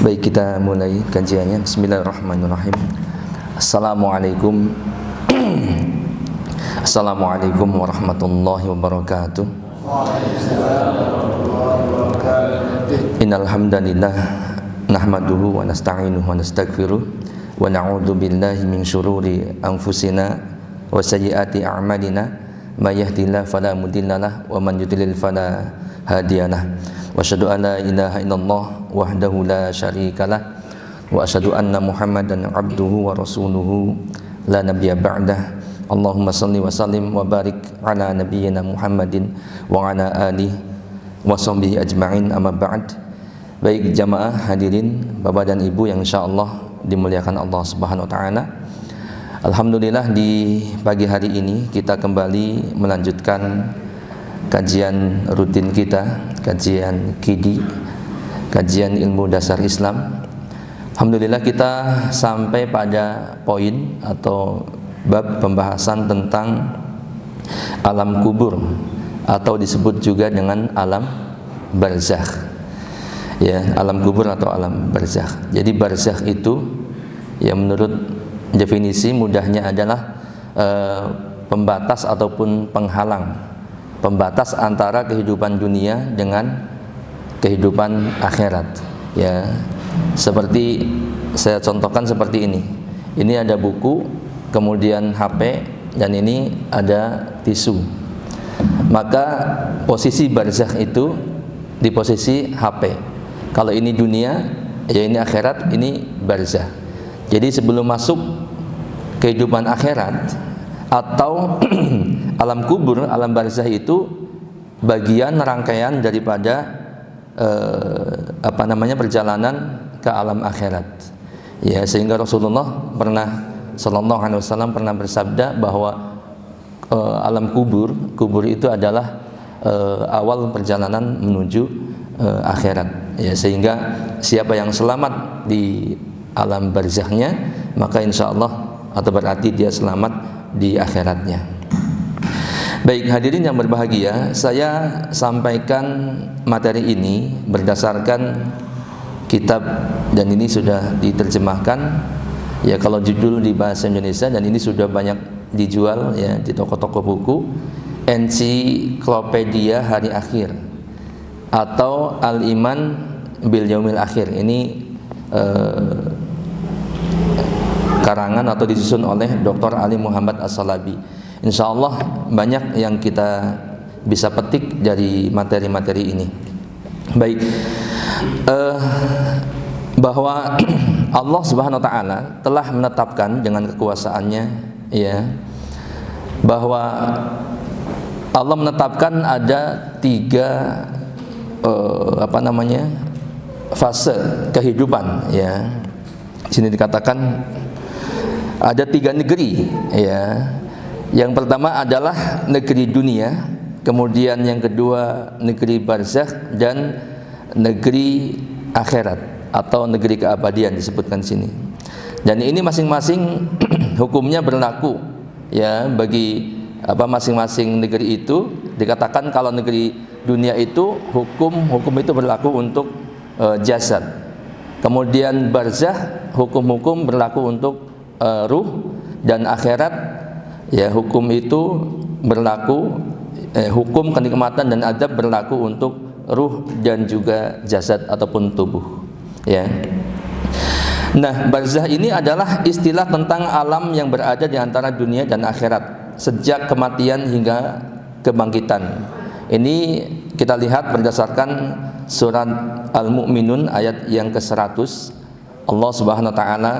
Baik, kita mulai kajiannya. Bismillahirrahmanirrahim. Assalamualaikum Assalamualaikum warahmatullahi wabarakatuh. Innal hamdalillah nahmaduhu wa nasta'inuhu wa nastaghfiruh wa na'udzu billahi min syururi anfusina wa sayyiati a'malina may yahdihillahu fala mudhillalah wa man yudlil fala hadiyalah. Wa asyhadu an la ilaha illallah wahdahu la syarikalah wa asyhadu anna Muhammadan abduhu wa rasuluhu la nabiyya ba'dah. Allahumma shalli wa sallim wa barik ala nabiyyina Muhammadin wa ala alihi wa sahbihi ajma'in, amma ba'd. Baik jamaah hadirin Bapak dan Ibu yang insyaallah dimuliakan Allah Subhanahu wa taala. Alhamdulillah, di pagi hari ini kita kembali melanjutkan kajian rutin kita, kajian KIDI, kajian ilmu dasar Islam. Alhamdulillah kita sampai pada poin atau bab pembahasan tentang alam kubur atau disebut juga dengan alam barzakh. Ya, alam kubur atau alam barzakh. Jadi barzakh itu ya menurut definisi mudahnya adalah pembatas ataupun pembatas antara kehidupan dunia dengan kehidupan akhirat. Ya, seperti saya contohkan seperti ini. Ini ada buku, kemudian HP, dan ini ada tisu. Maka posisi barzakh itu di posisi HP. Kalau ini dunia, ya ini akhirat, ini barzakh. Jadi sebelum masuk kehidupan akhirat atau alam kubur, alam barzakh itu bagian rangkaian daripada perjalanan ke alam akhirat. Ya, sehingga Rasulullah sallallahu alaihi wasallam pernah bersabda bahwa alam kubur itu adalah awal perjalanan menuju akhirat. Ya, sehingga siapa yang selamat di alam barzakhnya, maka insyaallah atau berarti dia selamat di akhiratnya. Baik hadirin yang berbahagia, saya sampaikan materi ini berdasarkan kitab, dan ini sudah diterjemahkan ya kalau judul di bahasa Indonesia, dan ini sudah banyak dijual ya di toko-toko buku, Ensiklopedia Hari Akhir atau Al-Iman Bil Yaumil Akhir. Ini karangan atau disusun oleh Dr. Ali Muhammad As-Salabi. Insyaallah banyak yang kita bisa petik dari materi-materi ini. Baik, bahwa Allah Subhanahu wa taala telah menetapkan dengan kekuasaannya ya, bahwa Allah menetapkan ada tiga fase kehidupan ya. Di sini dikatakan ada tiga negeri ya. Yang pertama adalah negeri dunia, kemudian yang kedua negeri barzakh, dan negeri akhirat atau negeri keabadian disebutkan sini. Dan ini masing-masing hukumnya berlaku ya bagi masing-masing negeri itu. Dikatakan kalau negeri dunia itu hukum itu berlaku untuk jasad. Kemudian barzakh hukum berlaku untuk ruh, dan akhirat ya hukum itu berlaku hukum kenikmatan dan adab berlaku untuk ruh dan juga jasad ataupun tubuh ya. Nah, barzakh ini adalah istilah tentang alam yang berada di antara dunia dan akhirat sejak kematian hingga kebangkitan. Ini kita lihat berdasarkan surat Al-Mu'minun ayat yang ke-100. Allah Subhanahu wa taala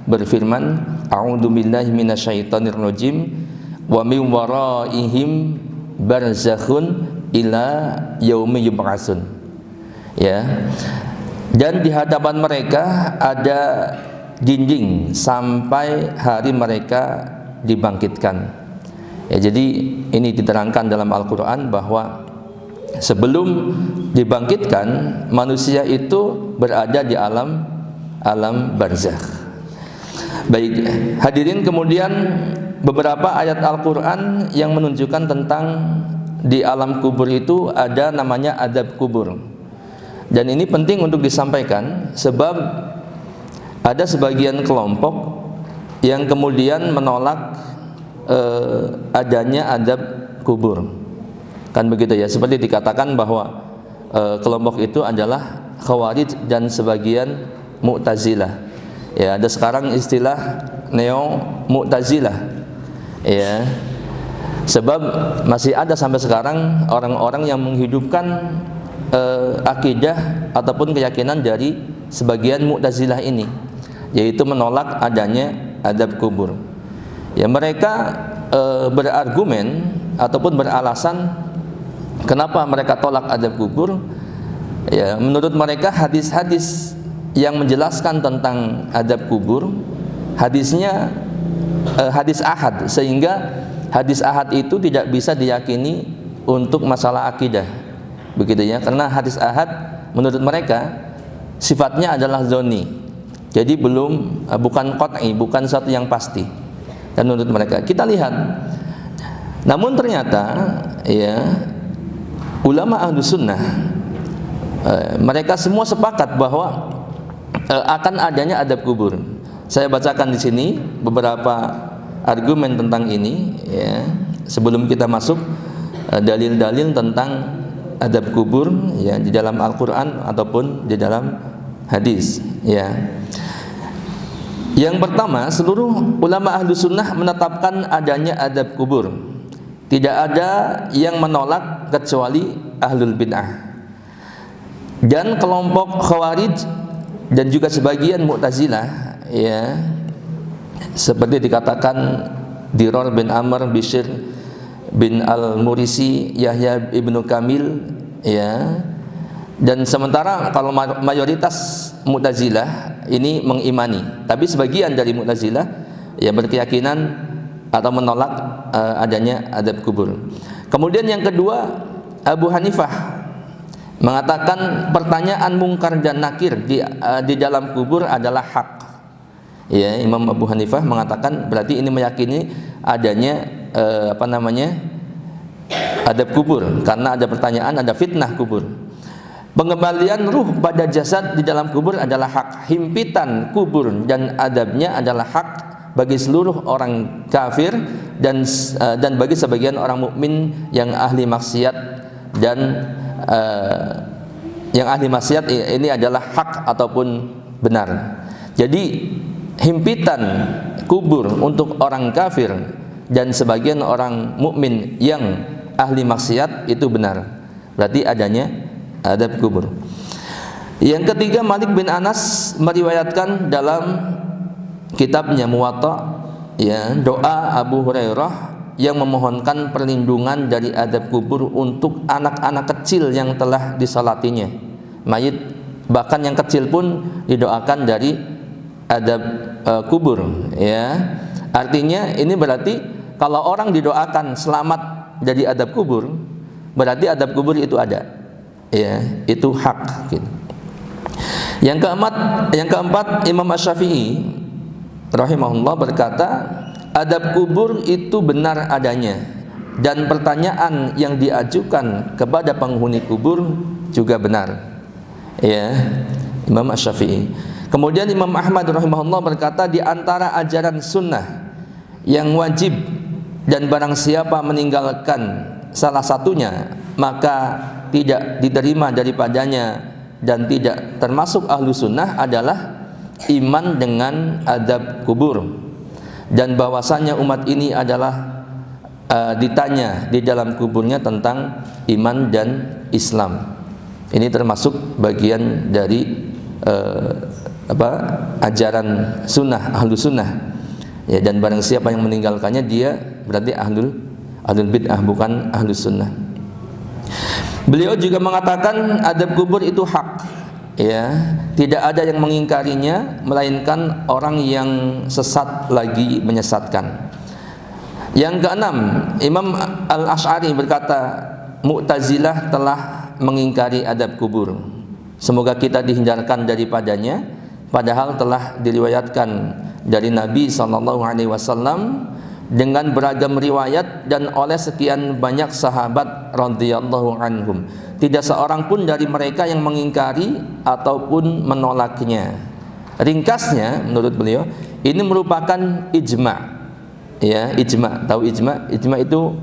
berfirman, a'udzu billahi minasyaitonir rajim, wa min waraihim barzakhun ila yaumi yub'atsun. Ya. Dan di hadapan mereka ada dinding sampai hari mereka dibangkitkan. Ya, jadi ini diterangkan dalam Al-Qur'an bahwa sebelum dibangkitkan manusia itu berada di alam barzakh. Baik, hadirin, kemudian beberapa ayat Al-Quran yang menunjukkan tentang di alam kubur itu ada namanya adab kubur. Dan ini penting untuk disampaikan sebab ada sebagian kelompok yang kemudian menolak adanya adab kubur. Kan begitu ya, seperti dikatakan bahwa kelompok itu adalah Khawarij dan sebagian Mu'tazilah. Ya, ada sekarang istilah Neo Mu'tazilah. Ya. Sebab masih ada sampai sekarang orang-orang yang menghidupkan akidah ataupun keyakinan dari sebagian Mu'tazilah ini, yaitu menolak adanya adab kubur. Ya, mereka berargumen ataupun beralasan kenapa mereka tolak adab kubur. Ya, menurut mereka hadis-hadis yang menjelaskan tentang adab kubur, hadisnya hadis ahad, sehingga hadis ahad itu tidak bisa diyakini untuk masalah akidah, begitu ya, karena hadis ahad menurut mereka sifatnya adalah zoni, jadi bukan qat'i, bukan satu yang pasti. Dan menurut mereka, kita lihat, namun ternyata ya ulama ahlu sunnah mereka semua sepakat bahwa akan adanya adab kubur. Saya bacakan di sini beberapa argumen tentang ini ya, sebelum kita masuk dalil-dalil tentang adab kubur ya di dalam Al-Qur'an ataupun di dalam hadis ya. Yang pertama, seluruh ulama ahlu sunnah menetapkan adanya adab kubur. Tidak ada yang menolak kecuali ahlul bid'ah. Dan kelompok Khawarij dan juga sebagian Mu'tazilah ya, seperti dikatakan Dirar bin Amr, Bishr bin Al-Murisi, Yahya ibnu Kamil ya. Dan sementara kalau mayoritas Mu'tazilah ini mengimani, tapi sebagian dari Mu'tazilah ya berkeyakinan atau menolak adanya adab kubur. Kemudian yang kedua, Abu Hanifah mengatakan pertanyaan mungkar dan nakir di dalam kubur adalah hak. Ya, Imam Abu Hanifah mengatakan berarti ini meyakini adanya adab kubur, karena ada pertanyaan, ada fitnah kubur. Pengembalian ruh pada jasad di dalam kubur adalah hak. Himpitan kubur dan adabnya adalah hak bagi seluruh orang kafir dan bagi sebagian orang mukmin yang ahli maksiat, dan yang ahli maksiat ini adalah hak ataupun benar. Jadi himpitan kubur untuk orang kafir dan sebagian orang mukmin yang ahli maksiat itu benar. Berarti adanya adab kubur. Yang ketiga, Malik bin Anas meriwayatkan dalam kitabnya Muwatta ya, doa Abu Hurairah yang memohonkan perlindungan dari adab kubur untuk anak-anak kecil yang telah disalatinya. Mayit bahkan yang kecil pun didoakan dari adab kubur ya. Artinya ini berarti kalau orang didoakan selamat dari adab kubur, berarti adab kubur itu ada ya, itu hak gitu. Yang keempat Imam Asy-Syafi'i rahimahullah berkata, adab kubur itu benar adanya, dan pertanyaan yang diajukan kepada penghuni kubur juga benar ya, Imam Asy-Syafi'i. Kemudian Imam Ahmad rahimahullah berkata, di antara ajaran sunnah yang wajib dan barang siapa meninggalkan salah satunya maka tidak diterima daripadanya dan tidak termasuk ahlu sunnah adalah iman dengan adab kubur, dan bahwasanya umat ini adalah ditanya di dalam kuburnya tentang iman dan Islam. Ini termasuk bagian dari ajaran sunnah, ahlu sunnah ya, dan barang siapa yang meninggalkannya dia berarti ahlul bid'ah, bukan ahlu sunnah. Beliau juga mengatakan adab kubur itu hak ya, tidak ada yang mengingkarinya melainkan orang yang sesat lagi menyesatkan. Yang keenam, Imam Al-Asy'ari berkata, Mu'tazilah telah mengingkari adab kubur, semoga kita dihindarkan daripadanya, padahal telah diriwayatkan dari Nabi SAW dengan beragam riwayat dan oleh sekian banyak sahabat radhiyallahu anhum. Tidak seorang pun dari mereka yang mengingkari ataupun menolaknya. Ringkasnya menurut beliau, ini merupakan ijma'. Ya, ijma'. Tahu ijma'? Ijma' itu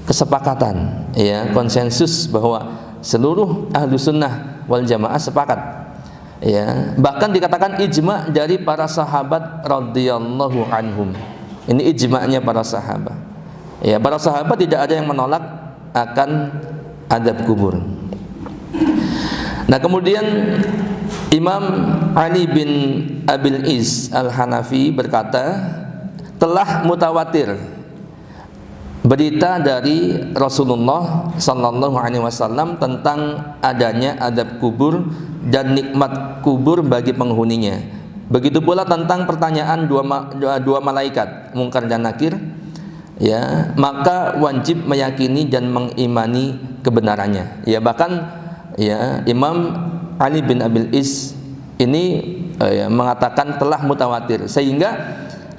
kesepakatan, ya, konsensus bahwa seluruh ahlu sunnah wal jamaah sepakat. Ya, bahkan dikatakan ijma' dari para sahabat radhiyallahu anhum. Ini ijma'nya para sahabat. Ya, para sahabat tidak ada yang menolak akan adab kubur. Nah, kemudian Imam Ali bin Abil Is Al-Hanafi berkata, telah mutawatir berita dari Rasulullah sallallahu alaihi wasallam tentang adanya adab kubur dan nikmat kubur bagi penghuninya. Begitu pula tentang pertanyaan dua malaikat Munkar dan Nakir, ya, maka wajib meyakini dan mengimani kebenarannya. Ya, bahkan ya Imam Ali bin Abil Is ini ya, mengatakan telah mutawatir, sehingga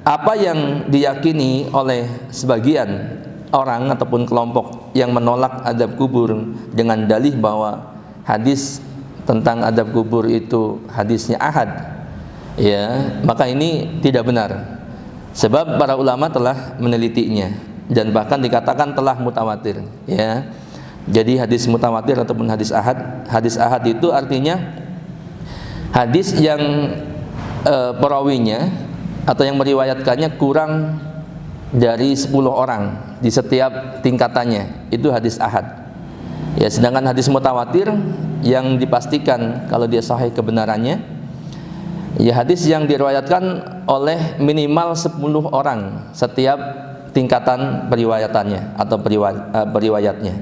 apa yang diyakini oleh sebagian orang ataupun kelompok yang menolak adab kubur dengan dalih bahwa hadis tentang adab kubur itu hadisnya ahad, ya, maka ini tidak benar. Sebab para ulama telah menelitinya dan bahkan dikatakan telah mutawatir, ya. Jadi hadis mutawatir ataupun hadis ahad itu artinya hadis yang perawinya atau yang meriwayatkannya kurang dari 10 orang di setiap tingkatannya, itu hadis ahad. Ya, sedangkan hadis mutawatir yang dipastikan kalau dia sahih kebenarannya, ya hadis yang diriwayatkan oleh minimal 10 orang setiap tingkatan periwayatannya atau periwayatnya.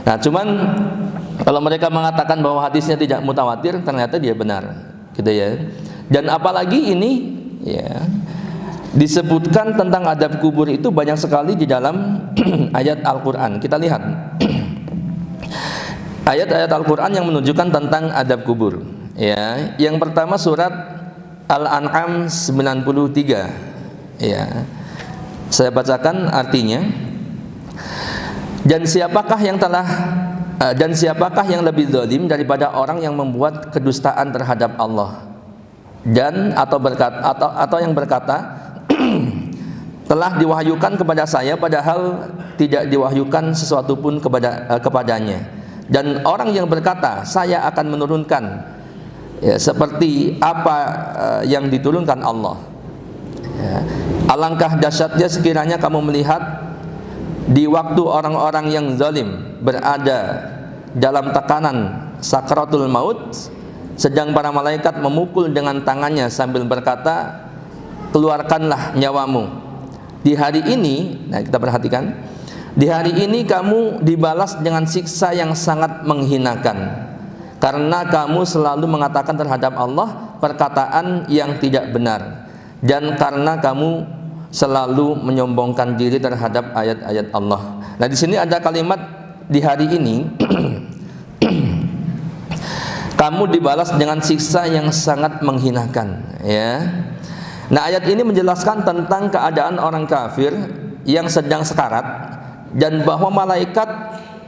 Nah, cuman kalau mereka mengatakan bahwa hadisnya tidak mutawatir, ternyata dia benar, gitu ya. Dan apalagi ini, ya, disebutkan tentang adab kubur itu banyak sekali di dalam ayat Al-Quran. Kita lihat ayat-ayat Al-Quran yang menunjukkan tentang adab kubur. Ya, yang pertama surat Al-An'am 93. Ya, saya bacakan artinya. Dan siapakah yang lebih zalim daripada orang yang membuat kedustaan terhadap Allah dan atau yang berkata telah diwahyukan kepada saya padahal tidak diwahyukan sesuatu pun kepadanya, dan orang yang berkata saya akan menurunkan, ya, seperti apa yang diturunkan Allah. Ya. Alangkah dahsyatnya sekiranya kamu melihat di waktu orang-orang yang zalim berada dalam tekanan sakratul maut, sedang para malaikat memukul dengan tangannya sambil berkata, keluarkanlah nyawamu. Di hari ini, nah kita perhatikan, di hari ini kamu dibalas dengan siksa yang sangat menghinakan, karena kamu selalu mengatakan terhadap Allah perkataan yang tidak benar, dan karena kamu selalu menyombongkan diri terhadap ayat-ayat Allah. Nah, di sini ada kalimat di hari ini kamu dibalas dengan siksa yang sangat menghinakan, ya. Nah, ayat ini menjelaskan tentang keadaan orang kafir yang sedang sekarat dan bahwa malaikat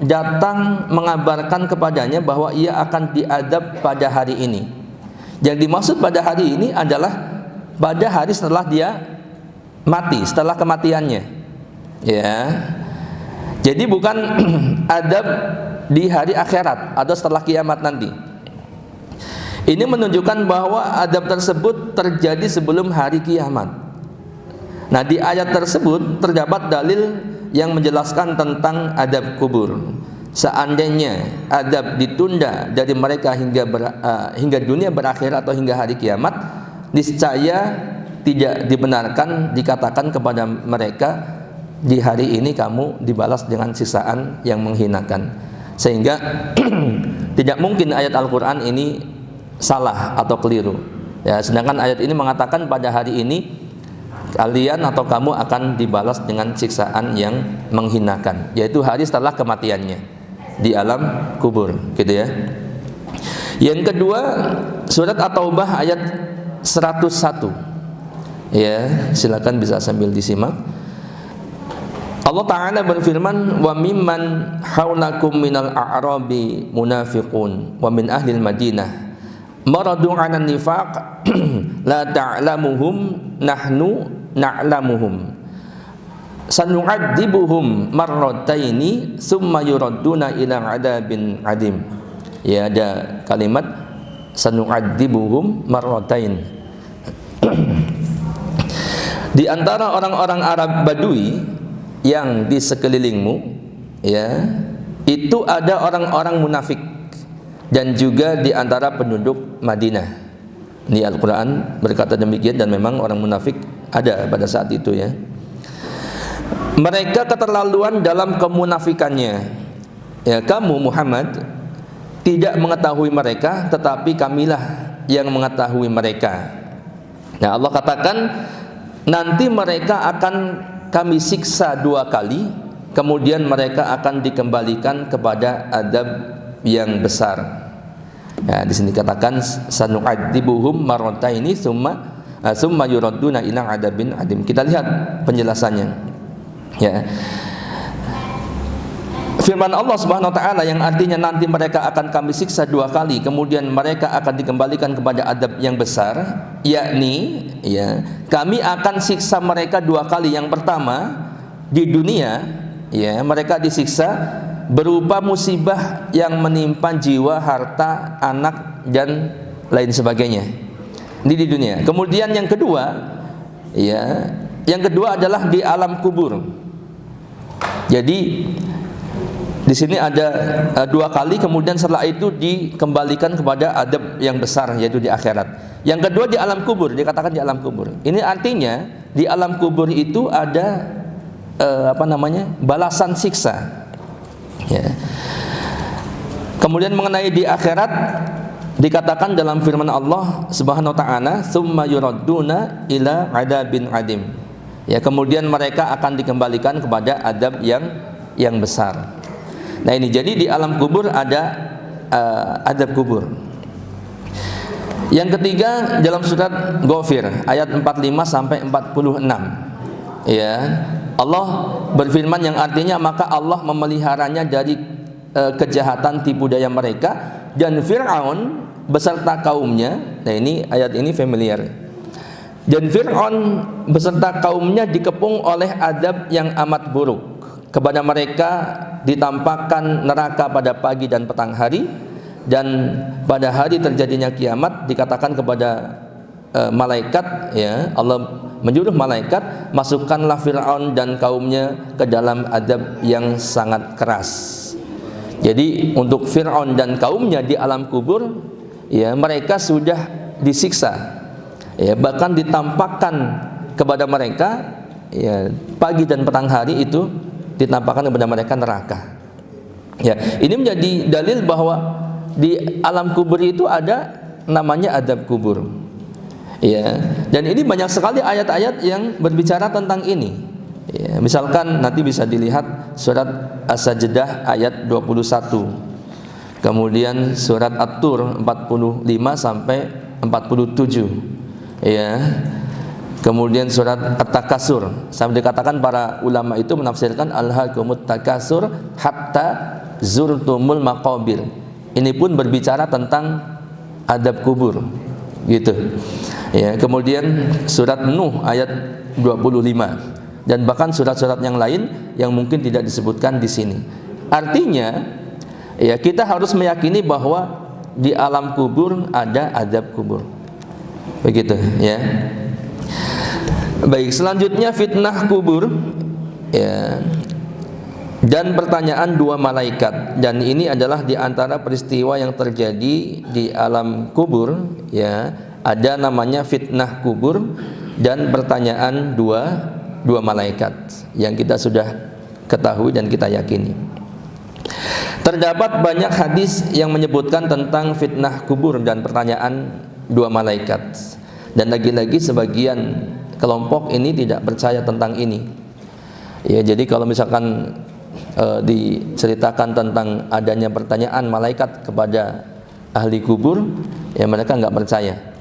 datang mengabarkan kepadanya bahwa ia akan diadab pada hari ini. Yang dimaksud pada hari ini adalah pada hari setelah dia mati, setelah kematiannya, ya. Jadi bukan adab di hari akhirat atau setelah kiamat nanti. Ini menunjukkan bahwa adab tersebut terjadi sebelum hari kiamat. Nah, di ayat tersebut terdapat dalil yang menjelaskan tentang adab kubur. Seandainya adab ditunda dari mereka hingga dunia berakhir atau hingga hari kiamat, niscaya tidak dibenarkan dikatakan kepada mereka di hari ini kamu dibalas dengan siksaan yang menghinakan. Sehingga tidak mungkin ayat Al-Quran ini salah atau keliru, ya. Sedangkan ayat ini mengatakan pada hari ini kalian atau kamu akan dibalas dengan siksaan yang menghinakan, yaitu hari setelah kematiannya di alam kubur, gitu ya. Yang kedua, surat At-Taubah ayat 101. Ya, silakan bisa sambil disimak. Allah Ta'ala berfirman, wa mimman haulakum minal a'rabi munafiqun wa min ahlil madinah maradu 'alan nifaq la ta'lamuhum nahnu na'lamuhum sanu'adzibuhum marrataini summa yuradduna ila 'adabin 'adim. Ya, ada kalimat sanu'adzibuhum marratain. Di antara orang-orang Arab Badui yang di sekelilingmu, ya, itu ada orang-orang munafik dan juga di antara penduduk Madinah. Ini Al-Quran berkata demikian, dan memang orang munafik ada pada saat itu, ya. Mereka keterlaluan dalam kemunafikannya. Ya, kamu Muhammad tidak mengetahui mereka, tetapi kamilah yang mengetahui mereka. Nah, Allah katakan nanti mereka akan kami siksa 2 kali, kemudian mereka akan dikembalikan kepada adab yang besar. Ya, di sini katakan sanu'adzibuhum marrataini summa yuradduna ila adabin adim. Kita lihat penjelasannya. Ya. Firman Allah Subhanahu wa taala yang artinya nanti mereka akan kami siksa 2 kali, kemudian mereka akan dikembalikan kepada adab yang besar, yakni, ya, kami akan siksa mereka 2 kali. Yang pertama di dunia, ya, mereka disiksa berupa musibah yang menimpa jiwa, harta, anak dan lain sebagainya. Ini di dunia. Kemudian yang kedua, ya, yang kedua adalah di alam kubur. Jadi di sini ada 2 kali, kemudian setelah itu dikembalikan kepada adab yang besar, yaitu di akhirat. Yang kedua di alam kubur, dikatakan di alam kubur. Ini artinya di alam kubur itu ada balasan siksa. Ya. Kemudian mengenai di akhirat dikatakan dalam firman Allah Subhanahu wa taala, "Tsumma yuradduna ila adabin adim." Ya, kemudian mereka akan dikembalikan kepada adab yang besar. Nah, ini jadi di alam kubur ada adab kubur. Yang ketiga dalam surat Ghafir ayat 45 sampai 46. Ya, Allah berfirman yang artinya maka Allah memeliharanya dari kejahatan tipu daya mereka dan Fir'aun beserta kaumnya. Nah, ini ayat ini familiar. Dan Fir'aun beserta kaumnya dikepung oleh adab yang amat buruk. Kepada mereka ditampakkan neraka pada pagi dan petang hari, dan pada hari terjadinya kiamat dikatakan kepada malaikat, ya, Allah menyuruh malaikat, masukkanlah Fir'aun dan kaumnya ke dalam adab yang sangat keras. Jadi untuk Fir'aun dan kaumnya di alam kubur, ya, mereka sudah disiksa, ya, bahkan ditampakkan kepada mereka, ya, pagi dan petang hari itu ditampakkan kepada mereka neraka. Ya, ini menjadi dalil bahwa di alam kubur itu ada namanya adab kubur. Ya, dan ini banyak sekali ayat-ayat yang berbicara tentang ini. Ya, misalkan nanti bisa dilihat surat As-Sajdah ayat 21. Kemudian surat At-Tur 45 sampai 47. Ya. Kemudian surat At-Takasur, sampai dikatakan para ulama itu menafsirkan alhaakumut takasur hatta zurtumul maqabir. Ini pun berbicara tentang adab kubur, gitu. Ya, kemudian surat Nuh ayat 25 dan bahkan surat-surat yang lain yang mungkin tidak disebutkan di sini. Artinya, ya, kita harus meyakini bahwa di alam kubur ada adab kubur. Begitu, ya. Baik, selanjutnya fitnah kubur, ya, dan pertanyaan 2 malaikat. Dan ini adalah di antara peristiwa yang terjadi di alam kubur, ya. Ada namanya fitnah kubur dan pertanyaan dua malaikat yang kita sudah ketahui dan kita yakini. Terdapat banyak hadis yang menyebutkan tentang fitnah kubur dan pertanyaan 2 malaikat. Dan lagi-lagi sebagian kelompok ini tidak percaya tentang ini. Ya, jadi kalau misalkan diceritakan tentang adanya pertanyaan malaikat kepada ahli kubur, ya mereka nggak percaya.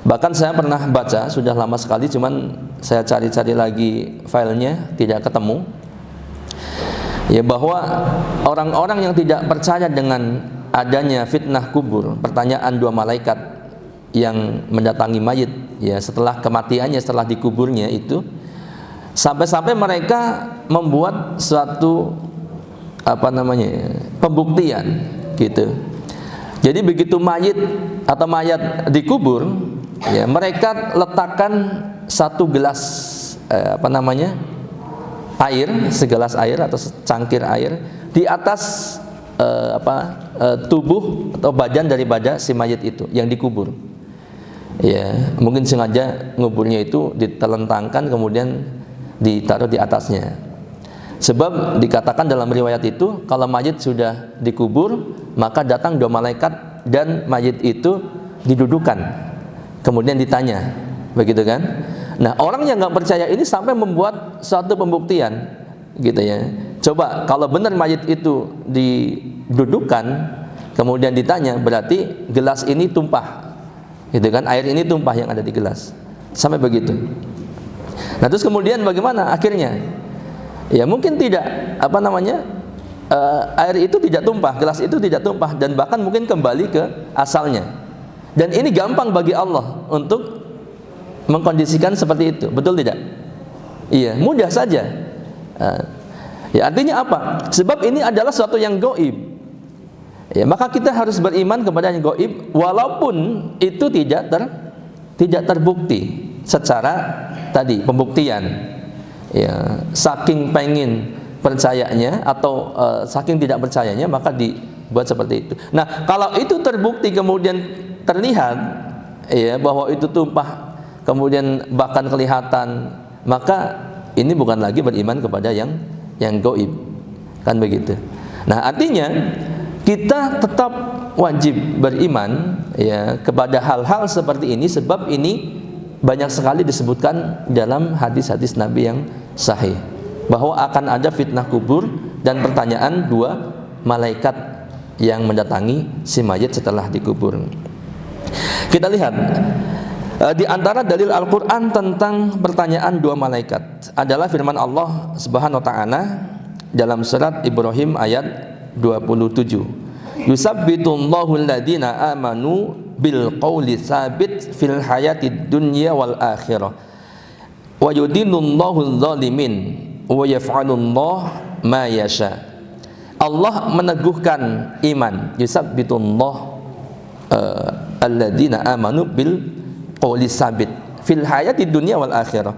Bahkan saya pernah baca, sudah lama sekali, cuman saya cari-cari lagi filenya tidak ketemu. Ya, bahwa orang-orang yang tidak percaya dengan adanya fitnah kubur, pertanyaan dua malaikat yang mendatangi mayit ya setelah kematiannya, setelah dikuburnya itu, sampai-sampai mereka membuat suatu pembuktian gitu. Jadi begitu mayit atau mayat dikubur ya, mereka letakkan satu gelas air, segelas air atau secangkir air di atas tubuh atau badan daripada si mayit itu yang dikubur. Ya, mungkin sengaja nguburnya itu ditelentangkan kemudian ditaruh di atasnya. Sebab dikatakan dalam riwayat itu kalau mayit sudah dikubur maka datang dua malaikat dan mayit itu didudukan kemudian ditanya, begitu kan? Nah, orang yang nggak percaya ini sampai membuat suatu pembuktian, gitu ya. Coba kalau benar mayit itu didudukan kemudian ditanya, berarti gelas ini tumpah, gitu kan? Air ini tumpah yang ada di gelas, sampai begitu. Nah, terus kemudian bagaimana akhirnya? Ya mungkin tidak air itu tidak tumpah, gelas itu tidak tumpah, dan bahkan mungkin kembali ke asalnya. Dan ini gampang bagi Allah untuk mengkondisikan seperti itu, betul tidak? Iya, mudah saja. Ya artinya apa? Sebab ini adalah sesuatu yang gaib. Ya, maka kita harus beriman kepada yang gaib, walaupun itu tidak terbukti secara tadi pembuktian. Ya, saking pengen percayanya atau saking tidak percayanya maka dibuat seperti itu. Nah, kalau itu terbukti kemudian terlihat ya bahwa itu tumpah kemudian bahkan kelihatan, maka ini bukan lagi beriman kepada yang gaib, kan begitu. Nah, artinya kita tetap wajib beriman ya kepada hal-hal seperti ini, sebab ini banyak sekali disebutkan dalam hadis-hadis Nabi yang sahih bahwa akan ada fitnah kubur dan pertanyaan dua malaikat yang mendatangi si mayit setelah dikubur. Kita lihat di antara dalil Al-Quran tentang pertanyaan dua malaikat adalah firman Allah Subhanahu wa ta'ala dalam surat Ibrahim ayat 27. Yusabbitullahu alladhina amanu bil qawli tsabit fil hayatid dunya wal akhirah wa yudillullahu dzalimin wa yaf'alullahu ma yasha. Allah meneguhkan iman, yusabbitullahu alladzina amanu bil qawli tsabit fil hayatid dunya wal akhirah.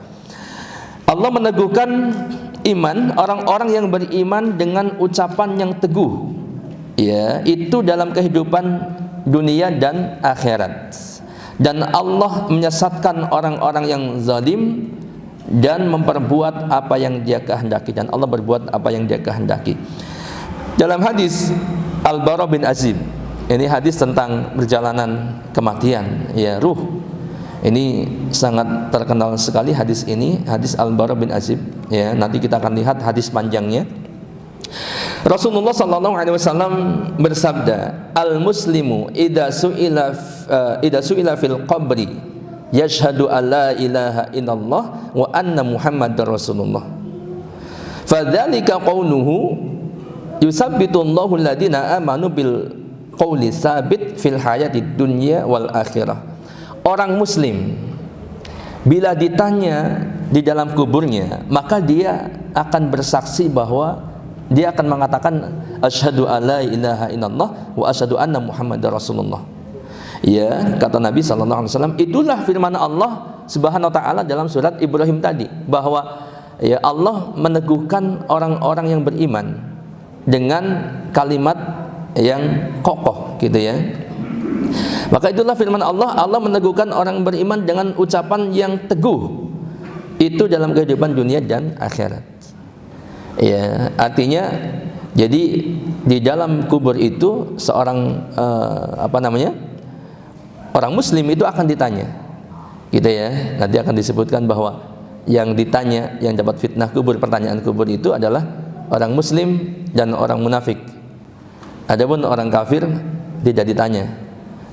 Allah meneguhkan iman orang-orang yang beriman dengan ucapan yang teguh, ya, itu dalam kehidupan dunia dan akhirat. Dan Allah menyesatkan orang-orang yang zalim dan memperbuat apa yang Dia kehendaki, dan Allah berbuat apa yang Dia kehendaki. Dalam hadis Al-Bara bin Azib, ini hadis tentang perjalanan kematian, ya, ruh. Ini sangat terkenal sekali hadis ini, hadis Al-Bara bin Azib, ya. Nanti kita akan lihat hadis panjangnya. Rasulullah sallallahu alaihi wasallam bersabda, "Al-muslimu idza su'ila fil qabri yashhadu an la ilaha illallah wa anna Muhammadar Rasulullah. Fadzalika qawluhu yusabbitu Allahu alladziina amanu bil qawli tsabit fil hayatid dunya wal akhirah." Orang muslim bila ditanya di dalam kuburnya, maka dia akan bersaksi bahwa dia akan mengatakan asyhadu alla ilaha illallah wa asyhadu anna Muhammadar Rasulullah. Ya, kata Nabi sallallahu alaihi wasallam, itulah firman Allah Subhanahu wa taala dalam surat Ibrahim tadi, bahwa ya Allah meneguhkan orang-orang yang beriman dengan kalimat yang kokoh, gitu ya. Maka itulah firman Allah, Allah meneguhkan orang beriman dengan ucapan yang teguh, itu dalam kehidupan dunia dan akhirat. Ya, artinya jadi di dalam kubur itu seorang orang muslim itu akan ditanya, gitu ya. Nanti akan disebutkan bahwa yang ditanya, yang dapat fitnah kubur, pertanyaan kubur itu adalah orang muslim dan orang munafik. Adapun orang kafir tidak ditanya,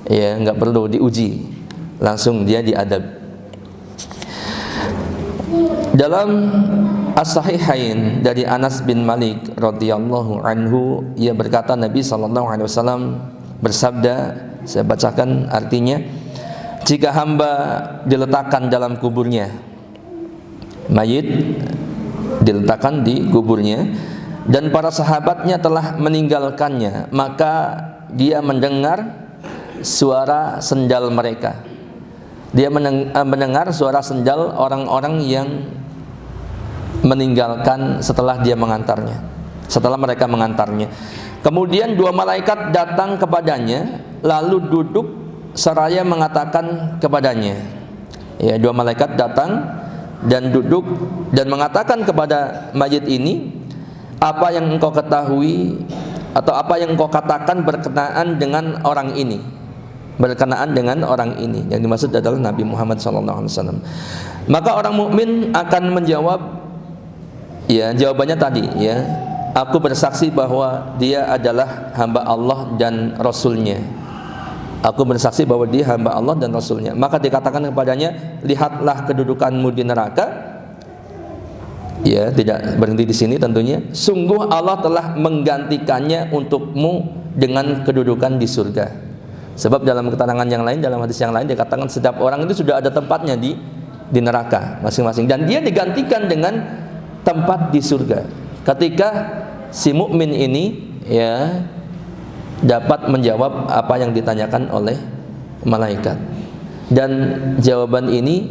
ya, nggak perlu diuji, langsung dia diadab. Dalam As-Sahihain dari Anas bin Malik radhiyallahu anhu, ia berkata Nabi sallallahu alaihi wasallam bersabda, saya bacakan artinya, jika hamba diletakkan dalam kuburnya, mayit diletakkan di kuburnya dan para sahabatnya telah meninggalkannya, maka dia mendengar suara sendal mereka. Dia mendengar suara sendal orang-orang yang meninggalkan setelah dia mengantarnya, setelah mereka mengantarnya. Kemudian dua malaikat datang kepadanya lalu duduk seraya mengatakan kepadanya, ya, dua malaikat datang dan duduk dan mengatakan kepada mayit ini, apa yang engkau ketahui atau apa yang engkau katakan berkenaan dengan orang ini, berkenaan dengan orang ini. Yang dimaksud adalah Nabi Muhammad SAW. Maka orang mukmin akan menjawab, ya, jawabannya tadi, ya, aku bersaksi bahwa dia adalah hamba Allah dan Rasulnya. Aku bersaksi bahwa dia hamba Allah dan Rasulnya. Maka dikatakan kepadanya, lihatlah kedudukanmu di neraka. Ya, tidak berhenti di sini tentunya. Sungguh Allah telah menggantikannya untukmu dengan kedudukan di surga. Sebab dalam keterangan yang lain, dalam hadis yang lain dikatakan setiap orang itu sudah ada tempatnya di neraka masing-masing, dan dia digantikan dengan tempat di surga ketika si mukmin ini, ya, dapat menjawab apa yang ditanyakan oleh malaikat. Dan jawaban ini,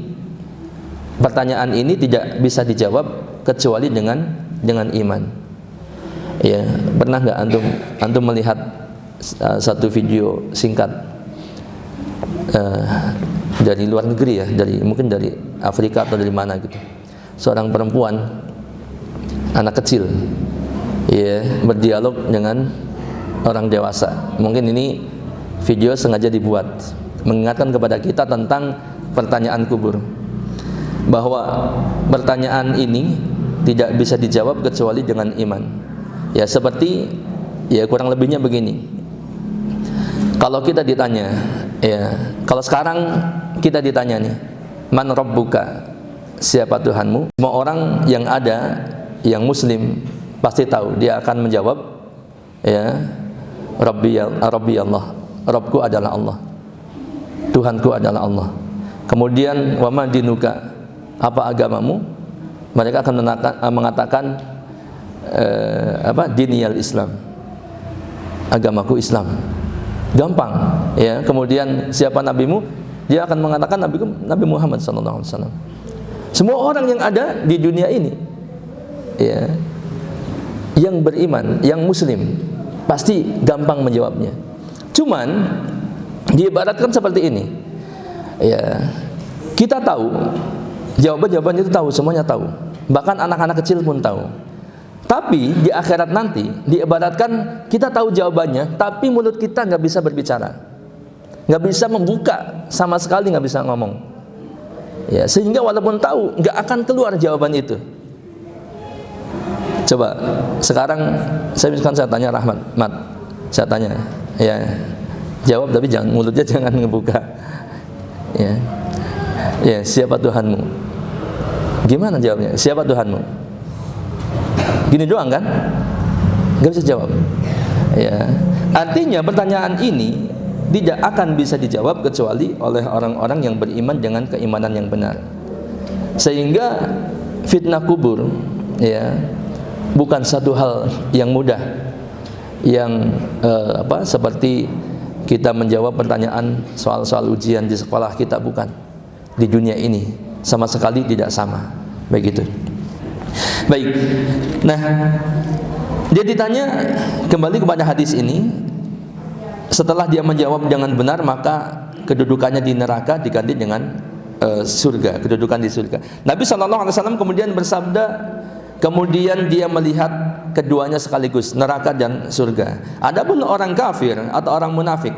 pertanyaan ini tidak bisa dijawab kecuali dengan iman. Ya, pernah nggak antum melihat satu video singkat dari luar negeri, ya, mungkin dari Afrika atau dari mana gitu. Seorang perempuan, anak kecil, ya, berdialog dengan orang dewasa. Mungkin ini video sengaja dibuat mengingatkan kepada kita tentang pertanyaan kubur, bahwa pertanyaan ini tidak bisa dijawab kecuali dengan iman. Ya, seperti, ya, kurang lebihnya begini. Kalau kita ditanya, ya, kalau sekarang kita ditanya nih, man rabbuka, siapa Tuhanmu? Semua orang yang ada yang muslim pasti tahu, dia akan menjawab, ya, Rabbi Allah, Rabbku adalah Allah, Tuhanku adalah Allah. Kemudian wa ma dinuka, apa agamamu? Mereka akan mengatakan diniyal Islam, agamaku Islam. Gampang, ya. Kemudian siapa nabimu? Dia akan mengatakan Nabi Muhammad SAW. Semua orang yang ada di dunia ini, ya, yang beriman, yang muslim, pasti gampang menjawabnya. Cuman diibaratkan seperti ini, ya, kita tahu jawaban itu, tahu, semuanya tahu, bahkan anak-anak kecil pun tahu. Tapi di akhirat nanti diibaratkan kita tahu jawabannya, tapi mulut kita nggak bisa berbicara, nggak bisa membuka sama sekali, nggak bisa ngomong, ya, sehingga walaupun tahu nggak akan keluar jawaban itu. Coba sekarang saya tanya Rahmat, Mat, saya tanya, ya, jawab tapi jangan, mulutnya jangan ngebuka, ya. Ya, siapa Tuhanmu? Gimana jawabnya? Siapa Tuhanmu? Gini doang kan? Gak bisa jawab. Ya, artinya pertanyaan ini tidak akan bisa dijawab kecuali oleh orang-orang yang beriman dengan keimanan yang benar. Sehingga fitnah kubur, ya, bukan satu hal yang mudah, yang seperti kita menjawab pertanyaan soal-soal ujian di sekolah kita, bukan. Di dunia ini sama sekali tidak sama, begitu. Baik. Nah, dia ditanya kembali kepada hadis ini. Setelah dia menjawab dengan benar, maka kedudukannya di neraka diganti dengan surga, kedudukan di surga. Nabi SAW kemudian bersabda, kemudian dia melihat keduanya sekaligus, neraka dan surga. Adapun orang kafir atau orang munafik,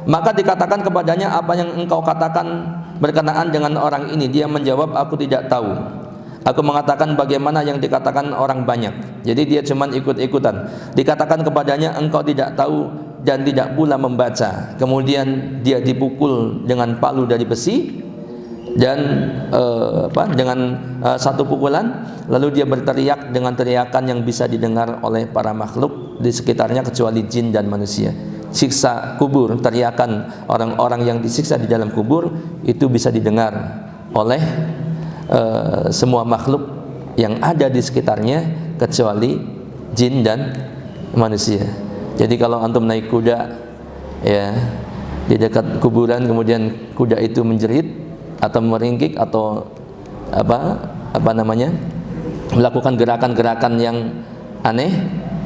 maka dikatakan kepadanya, apa yang engkau katakan berkenaan dengan orang ini? Dia menjawab, aku tidak tahu. Aku mengatakan bagaimana yang dikatakan orang banyak. Jadi dia cuma ikut-ikutan. Dikatakan kepadanya, engkau tidak tahu dan tidak pula membaca. Kemudian dia dipukul dengan palu dari besi, dan dengan satu pukulan, lalu dia berteriak dengan teriakan yang bisa didengar oleh para makhluk di sekitarnya kecuali jin dan manusia. Siksa kubur, teriakan orang-orang yang disiksa di dalam kubur itu bisa didengar oleh semua makhluk yang ada di sekitarnya kecuali jin dan manusia. Jadi kalau antum naik kuda ya di dekat kuburan, kemudian kuda itu menjerit atau meringkik atau melakukan gerakan-gerakan yang aneh,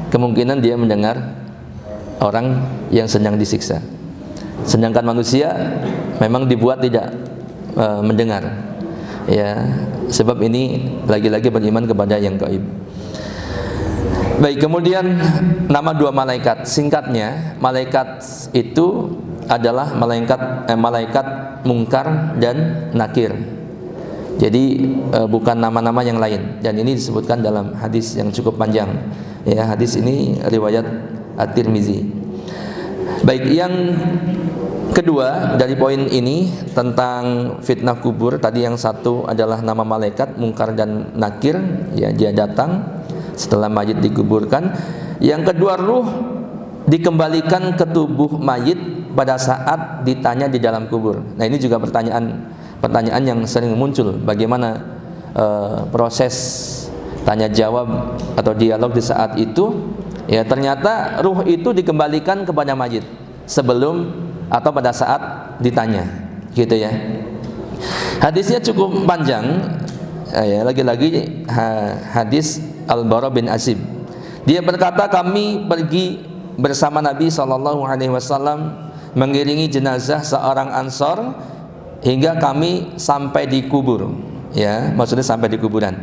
kemungkinan dia mendengar orang yang sedang disiksa. Sedangkan manusia memang dibuat tidak mendengar, ya, sebab ini lagi-lagi beriman kepada yang gaib. Baik, kemudian nama dua malaikat, singkatnya malaikat itu adalah malaikat mungkar dan nakir. Jadi bukan nama-nama yang lain, dan ini disebutkan dalam hadis yang cukup panjang. Ya, hadis ini riwayat At-Tirmizi. Baik, yang kedua dari poin ini tentang fitnah kubur, tadi yang satu adalah nama malaikat mungkar dan nakir, ya, dia datang setelah mayit dikuburkan. Yang kedua, ruh dikembalikan ke tubuh mayit pada saat ditanya di dalam kubur. Nah, ini juga pertanyaan yang sering muncul, bagaimana proses tanya jawab atau dialog di saat itu. Ya, ternyata ruh itu dikembalikan kepada mayit sebelum atau pada saat ditanya, gitu ya. Hadisnya cukup panjang, ya, lagi-lagi hadis Al-Bara bin Azib. Dia berkata, kami pergi bersama Nabi SAW mengiringi jenazah seorang Ansor hingga kami sampai di kubur, ya, maksudnya sampai di kuburan.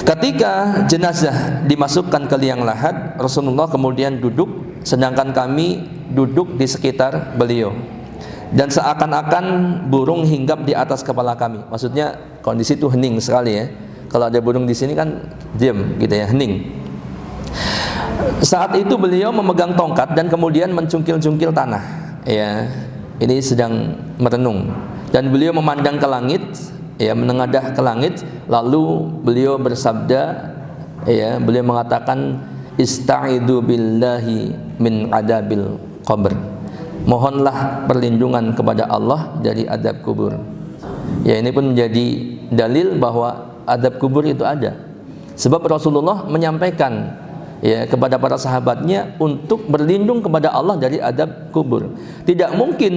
Ketika jenazah dimasukkan ke liang lahat, Rasulullah kemudian duduk, sedangkan kami duduk di sekitar beliau, dan seakan-akan burung hinggap di atas kepala kami. Maksudnya kondisi itu hening sekali, ya. Kalau ada burung di sini kan diam, gitu ya, hening. Saat itu beliau memegang tongkat dan kemudian mencungkil-cungkil tanah, ya, ini sedang merenung, dan beliau memandang ke langit, ya, menengadah ke langit, lalu beliau bersabda, ya, beliau mengatakan, ista'idu billahi min adabil qabr, mohonlah perlindungan kepada Allah dari adab kubur. Ya, ini pun menjadi dalil bahwa adab kubur itu ada, sebab Rasulullah menyampaikan, ya, kepada para sahabatnya untuk berlindung kepada Allah dari adab kubur. Tidak mungkin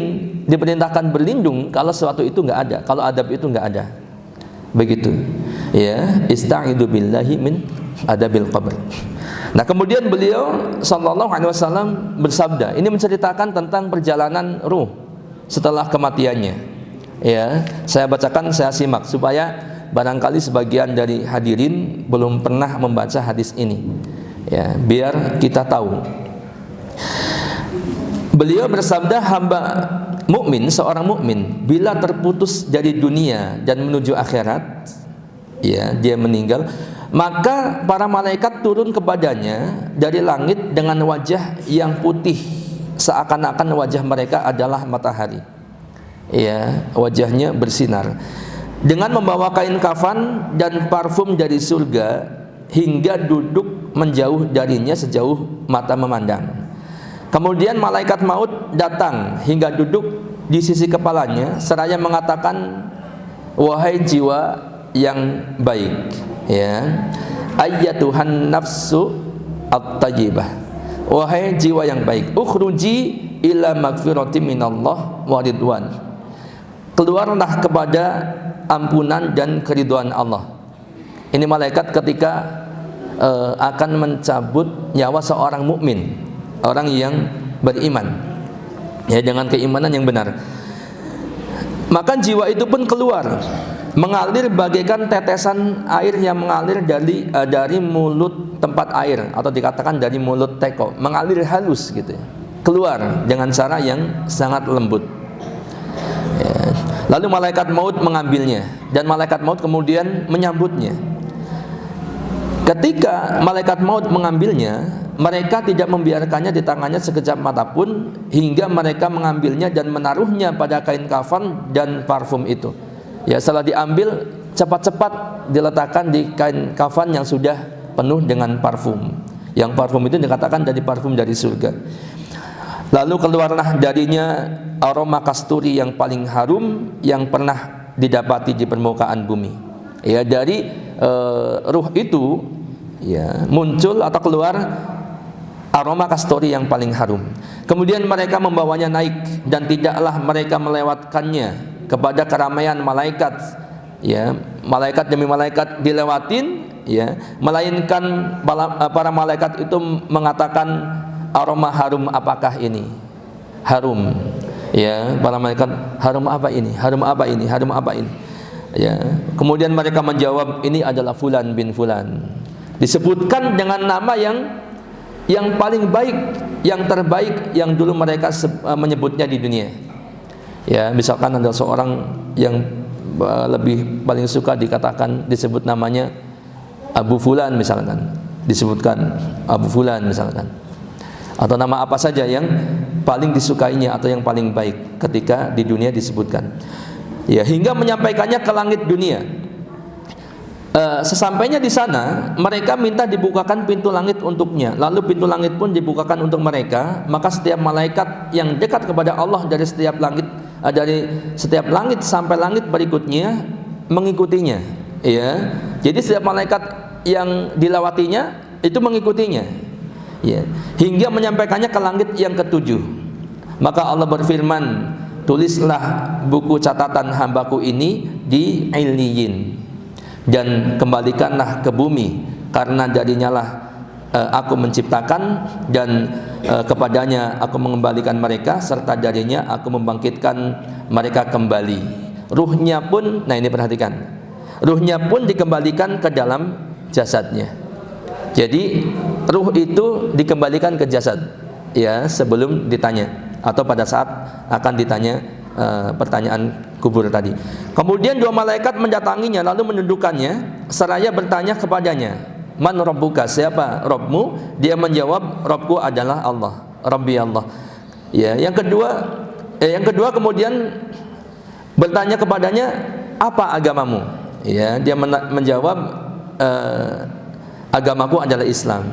diperintahkan berlindung kalau sesuatu itu enggak ada, kalau adab itu enggak ada. Begitu. Ya, ista'idu billahi min adabil qabr. Nah, kemudian beliau sallallahu alaihi wasallam bersabda, ini menceritakan tentang perjalanan ruh setelah kematiannya. Ya, saya bacakan, saya simak supaya barangkali sebagian dari hadirin belum pernah membaca hadis ini, ya, biar kita tahu. Beliau bersabda, hamba mukmin, seorang mukmin bila terputus dari dunia dan menuju akhirat, ya, dia meninggal, maka para malaikat turun kepadanya dari langit dengan wajah yang putih, seakan-akan wajah mereka adalah matahari, ya, wajahnya bersinar, dengan membawa kain kafan dan parfum dari surga, hingga duduk menjauh darinya sejauh mata memandang. Kemudian malaikat maut datang hingga duduk di sisi kepalanya seraya mengatakan, wahai jiwa yang baik, ya, ayyatuhan nafsu at-tayyibah, wahai jiwa yang baik, ukhruji ila magfirati minallah wa ridwan, keluarlah kepada ampunan dan keridhaan Allah. Ini malaikat ketika akan mencabut nyawa seorang mukmin, orang yang beriman, ya, dengan keimanan yang benar. Maka jiwa itu pun keluar, mengalir bagaikan tetesan air yang mengalir dari mulut tempat air, atau dikatakan dari mulut teko, mengalir halus, gitu, keluar dengan cara yang sangat lembut. Ya. Lalu malaikat maut mengambilnya, dan malaikat maut kemudian menyambutnya. Ketika malaikat maut mengambilnya, mereka tidak membiarkannya di tangannya sekejap mata pun, hingga mereka mengambilnya dan menaruhnya pada kain kafan dan parfum itu. Ya, setelah diambil cepat-cepat diletakkan di kain kafan yang sudah penuh dengan parfum. Yang parfum itu dikatakan dari parfum dari surga. Lalu keluarlah darinya aroma kasturi yang paling harum yang pernah didapati di permukaan bumi. Ya, dari ruh itu ya muncul atau keluar aroma kasturi yang paling harum. Kemudian mereka membawanya naik, dan tidaklah mereka melewatkannya kepada keramaian malaikat. Ya, malaikat demi malaikat dilewatin, ya, melainkan para malaikat itu mengatakan, aroma harum apakah ini? Harum. Ya, para malaikat, harum apa ini? Harum apa ini? Harum apa ini? Ya, kemudian mereka menjawab, ini adalah fulan bin fulan. Disebutkan dengan nama yang paling baik, yang terbaik yang dulu mereka menyebutnya di dunia. Ya, misalkan ada seorang yang lebih paling suka dikatakan, disebut namanya Abu Fulan misalkan, disebutkan Abu Fulan misalkan, atau nama apa saja yang paling disukainya atau yang paling baik ketika di dunia disebutkan. Ya, hingga menyampaikannya ke langit dunia. Sesampainya di sana, mereka minta dibukakan pintu langit untuknya. Lalu pintu langit pun dibukakan untuk mereka. Maka setiap malaikat yang dekat kepada Allah dari setiap langit sampai langit berikutnya mengikutinya. Ya, jadi setiap malaikat yang dilewatinya itu mengikutinya. Ya, hingga menyampaikannya ke langit yang ketujuh. Maka Allah berfirman, tulislah buku catatan hambaku ini di Illiyin, dan kembalikanlah ke bumi, karena darinya lah aku menciptakan, dan kepadanya aku mengembalikan mereka, serta darinya aku membangkitkan mereka kembali. Ruhnya pun, nah ini perhatikan, ruhnya pun dikembalikan ke dalam jasadnya. Jadi ruh itu dikembalikan ke jasad, ya, sebelum ditanya atau pada saat akan ditanya pertanyaan kubur tadi. Kemudian dua malaikat mendatanginya lalu menundukkannya seraya bertanya kepadanya, man rabbuka, siapa Rabbmu? Dia menjawab, Rabbku adalah Allah, Rabbi Allah. Ya, yang kedua kemudian bertanya kepadanya, apa agamamu? Ya, dia menjawab, agamaku adalah Islam.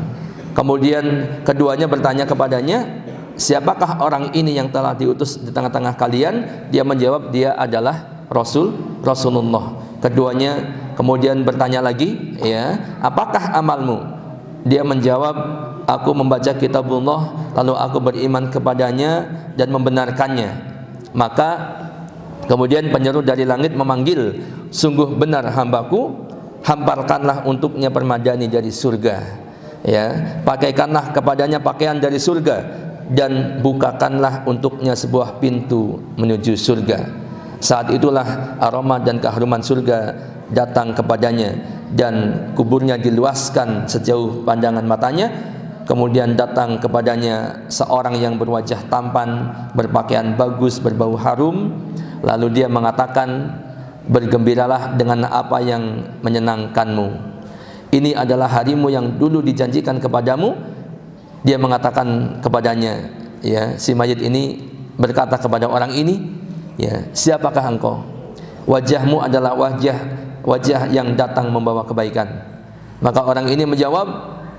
Kemudian keduanya bertanya kepadanya, siapakah orang ini yang telah diutus di tengah-tengah kalian? Dia menjawab, dia adalah Rasulullah. Keduanya kemudian bertanya lagi, ya, apakah amalmu? Dia menjawab, aku membaca kitabullah, lalu aku beriman kepadanya dan membenarkannya. Maka kemudian penyeru dari langit memanggil, sungguh benar hambaku, hamparkanlah untuknya permadani dari surga, ya, pakaikanlah kepadanya pakaian dari surga, dan bukakanlah untuknya sebuah pintu menuju surga. Saat itulah aroma dan keharuman surga datang kepadanya, dan kuburnya diluaskan sejauh pandangan matanya. Kemudian datang kepadanya seorang yang berwajah tampan, berpakaian bagus, berbau harum. Lalu dia mengatakan, bergembiralah dengan apa yang menyenangkanmu. Ini adalah harimu yang dulu dijanjikan kepadamu. Dia mengatakan kepadanya, ya, si mayit ini berkata kepada orang ini, ya, siapakah engkau? Wajahmu adalah wajah yang datang membawa kebaikan. Maka orang ini menjawab,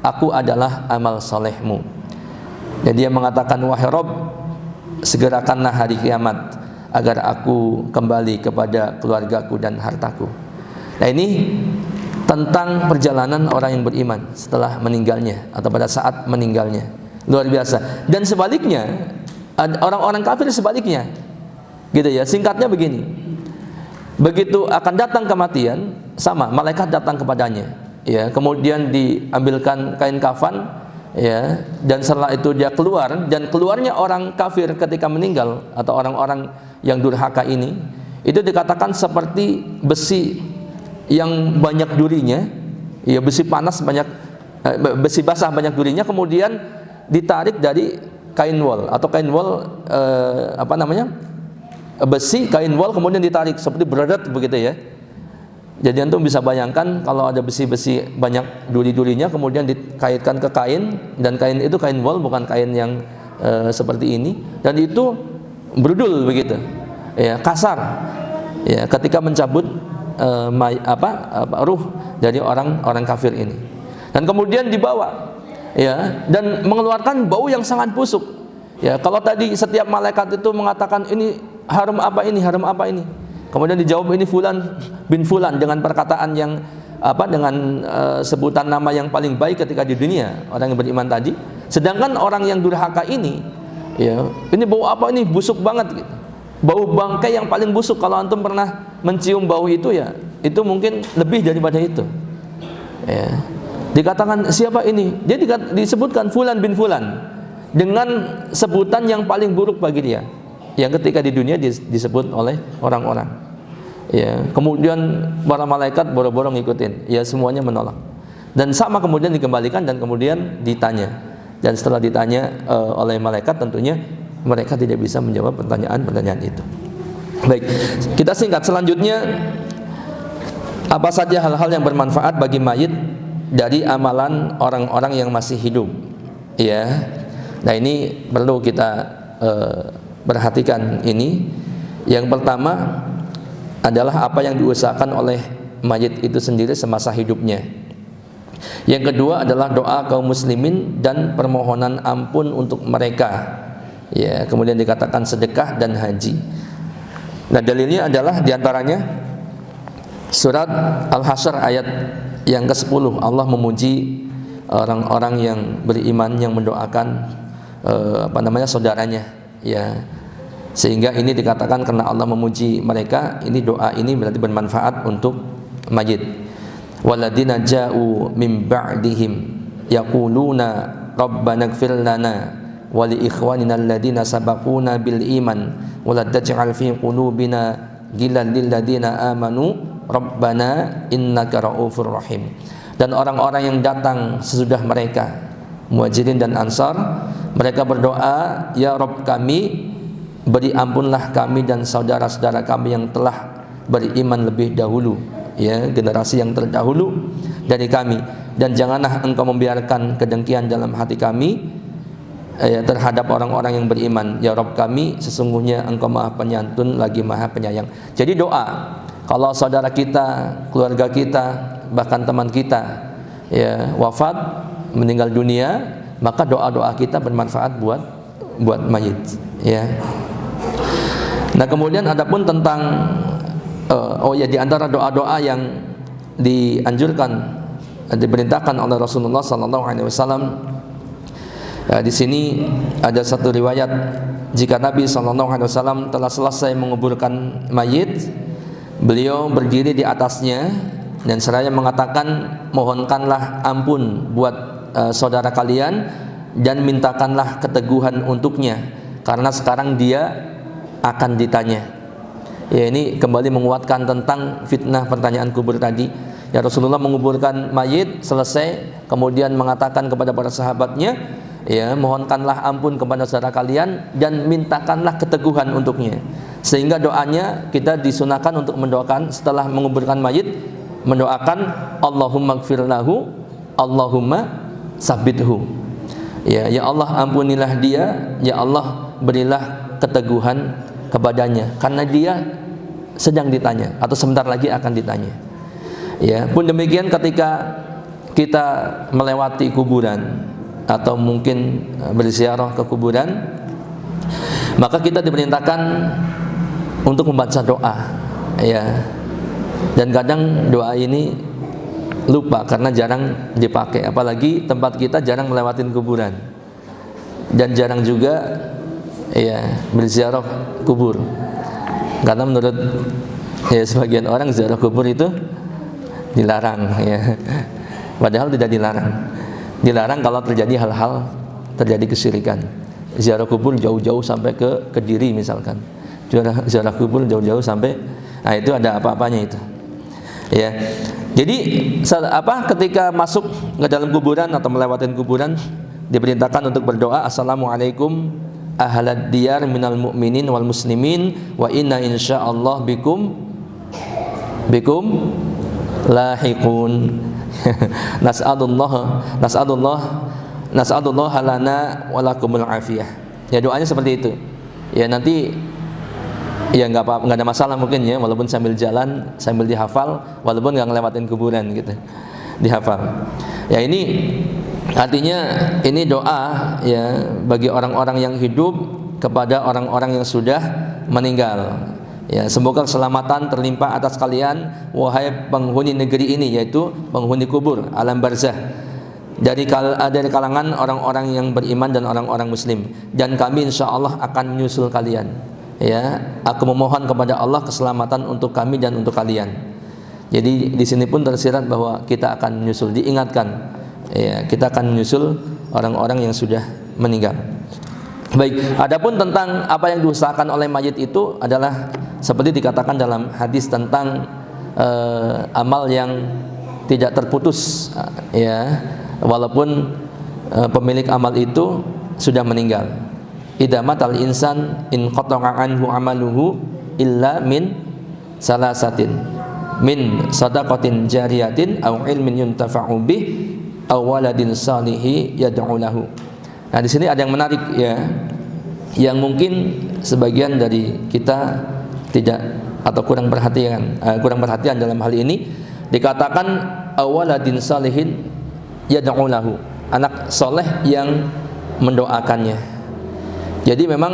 aku adalah amal solehmu. Dan dia mengatakan, wahai Rabb, segerakanlah hari kiamat agar aku kembali kepada keluargaku dan hartaku. Nah, ini tentang perjalanan orang yang beriman setelah meninggalnya atau pada saat meninggalnya. Luar biasa. Dan sebaliknya, orang-orang kafir sebaliknya, gitu ya. Singkatnya begini, begitu akan datang kematian, sama malaikat datang kepadanya, ya, kemudian diambilkan kain kafan, ya, dan setelah itu dia keluar. Dan keluarnya orang kafir ketika meninggal atau orang-orang yang durhaka ini, itu dikatakan seperti besi yang banyak durinya, ya, besi panas banyak, besi basah banyak durinya, kemudian ditarik dari kain wol atau kain wol, besi kain wol kemudian ditarik seperti berat begitu, ya. Jadi antum bisa bayangkan kalau ada besi-besi banyak duri-durinya kemudian dikaitkan ke kain, dan kain itu kain wol, bukan kain yang seperti ini, dan itu brudul begitu, ya, kasar, ya, ketika mencabut ruh dari orang kafir ini, dan kemudian dibawa, ya, dan mengeluarkan bau yang sangat busuk. Ya, kalau tadi setiap malaikat itu mengatakan ini harum apa ini, harum apa ini, kemudian dijawab ini fulan bin fulan dengan perkataan yang dengan sebutan nama yang paling baik ketika di dunia orang yang beriman tadi. Sedangkan orang yang durhaka ini, ya, ini bau apa ini, busuk banget gitu. Bau bangkai yang paling busuk. Kalau antum pernah mencium bau itu, ya, itu mungkin lebih daripada itu. Ya. Dikatakan siapa ini? Dia disebutkan fulan bin fulan dengan sebutan yang paling buruk bagi dia, yang ketika di dunia disebut oleh orang-orang. Ya, kemudian para malaikat boro-boro ngikutin, ya, semuanya menolak. Dan sama kemudian dikembalikan dan kemudian ditanya. Dan setelah ditanya oleh malaikat, tentunya mereka tidak bisa menjawab pertanyaan-pertanyaan itu. Baik, kita singkat. Selanjutnya, apa saja hal-hal yang bermanfaat bagi mayit dari amalan orang-orang yang masih hidup? Ya, nah ini perlu kita perhatikan ini. Yang pertama adalah apa yang diusahakan oleh mayit itu sendiri semasa hidupnya. Yang kedua adalah doa kaum muslimin dan permohonan ampun untuk mereka. Ya, kemudian dikatakan sedekah dan haji. Nah, dalilnya adalah diantaranya surat Al-Hasyr ayat yang ke-10. Allah memuji orang-orang yang beriman yang mendoakan saudaranya, ya. Sehingga ini dikatakan karena Allah memuji mereka, ini doa ini berarti bermanfaat untuk mayit. Waladina ja'u min ba'dihim yaquluna rabbana ighfir lana wa li ikhwanina alladina sabaquna bil iman wa la taj'al fi qulubina ghillan lil ladina amanu rabbana innaka raufur rahim. Dan orang-orang yang datang sesudah mereka, Muhajirin dan Ansar, mereka berdoa, ya Rabb kami, beri ampunlah kami dan saudara-saudara kami yang telah beriman lebih dahulu, ya, generasi yang terdahulu dari kami, dan janganlah engkau membiarkan kedengkian dalam hati kami, ya, terhadap orang-orang yang beriman. Ya Rabb kami, sesungguhnya engkau maha penyantun lagi maha penyayang. Jadi doa, kalau saudara kita, keluarga kita, bahkan teman kita, ya, wafat, meninggal dunia, maka doa-doa kita bermanfaat buat mayit, ya. Nah, kemudian adapun tentang di antara doa-doa yang dianjurkan, diperintahkan oleh Rasulullah SAW, di sini ada satu riwayat, jika Nabi SAW telah selesai menguburkan mayit, beliau berdiri di atasnya dan seraya mengatakan, mohonkanlah ampun buat saudara kalian dan mintakanlah keteguhan untuknya, karena sekarang dia akan ditanya. Ya, ini kembali menguatkan tentang fitnah pertanyaan kubur tadi. Ya, Rasulullah menguburkan mayit selesai, kemudian mengatakan kepada para sahabatnya, ya, mohonkanlah ampun kepada saudara kalian dan mintakanlah keteguhan untuknya. Sehingga doanya kita disunahkan untuk mendoakan setelah menguburkan mayit, mendoakan Allahumma gfir lahu, Allahumma sabithu. Ya, ya Allah ampunilah dia, ya Allah berilah keteguhan kepadanya, karena dia sedang ditanya atau sebentar lagi akan ditanya. Ya, pun demikian ketika kita melewati kuburan atau mungkin berziarah ke kuburan, maka kita diperintahkan untuk membaca doa, ya. Dan kadang doa ini lupa karena jarang dipakai, apalagi tempat kita jarang melewatin kuburan dan jarang juga, ya, berziarah kubur. Karena menurut, ya, sebagian orang ziarah kubur itu dilarang, ya. Padahal tidak dilarang. Dilarang kalau terjadi hal-hal, terjadi kesyirikan. Ziarah kubur jauh-jauh sampai ke Kediri misalkan. Ziarah kubur jauh-jauh sampai, nah itu ada apa-apanya itu. Ya. Jadi ketika masuk ke dalam kuburan atau melewati kuburan, diperintahkan untuk berdoa, assalamualaikum ahlad diyar minal mu'minin wal muslimin wa inna insyaallah bikum lahiqun. Nas'alullah lana wa lakumul afiyah. Ya, doanya seperti itu. Ya, nanti ya nggak apa, nggak ada masalah mungkin ya, walaupun sambil jalan, sambil dihafal, walaupun nggak ngelewatin kuburan gitu, dihafal. Ya, ini artinya ini doa ya bagi orang-orang yang hidup kepada orang-orang yang sudah meninggal. Ya, semoga keselamatan terlimpah atas kalian wahai penghuni negeri ini, yaitu penghuni kubur, alam barzah, dari kalangan orang-orang yang beriman dan orang-orang muslim, dan kami insyaallah akan menyusul kalian. Ya, aku memohon kepada Allah keselamatan untuk kami dan untuk kalian. Jadi di sini pun tersirat bahwa kita akan menyusul, diingatkan ya, kita akan menyusul orang-orang yang sudah meninggal. Baik, adapun tentang apa yang diusahakan oleh mayit itu adalah seperti dikatakan dalam hadis tentang amal yang tidak terputus ya, walaupun pemilik amal itu sudah meninggal. Idza matal insan in qata'a anhu amaluhu illa min salasatin, min sadaqatin jariyatin aw ilmin yuntafa'u bih aw waladin salihi yad'u lahu. Nah, di sini ada yang menarik ya, yang mungkin sebagian dari kita tidak atau kurang perhatian dalam hal ini. Dikatakan awaladin salihin yad'u lahu, anak soleh yang mendoakannya. Jadi memang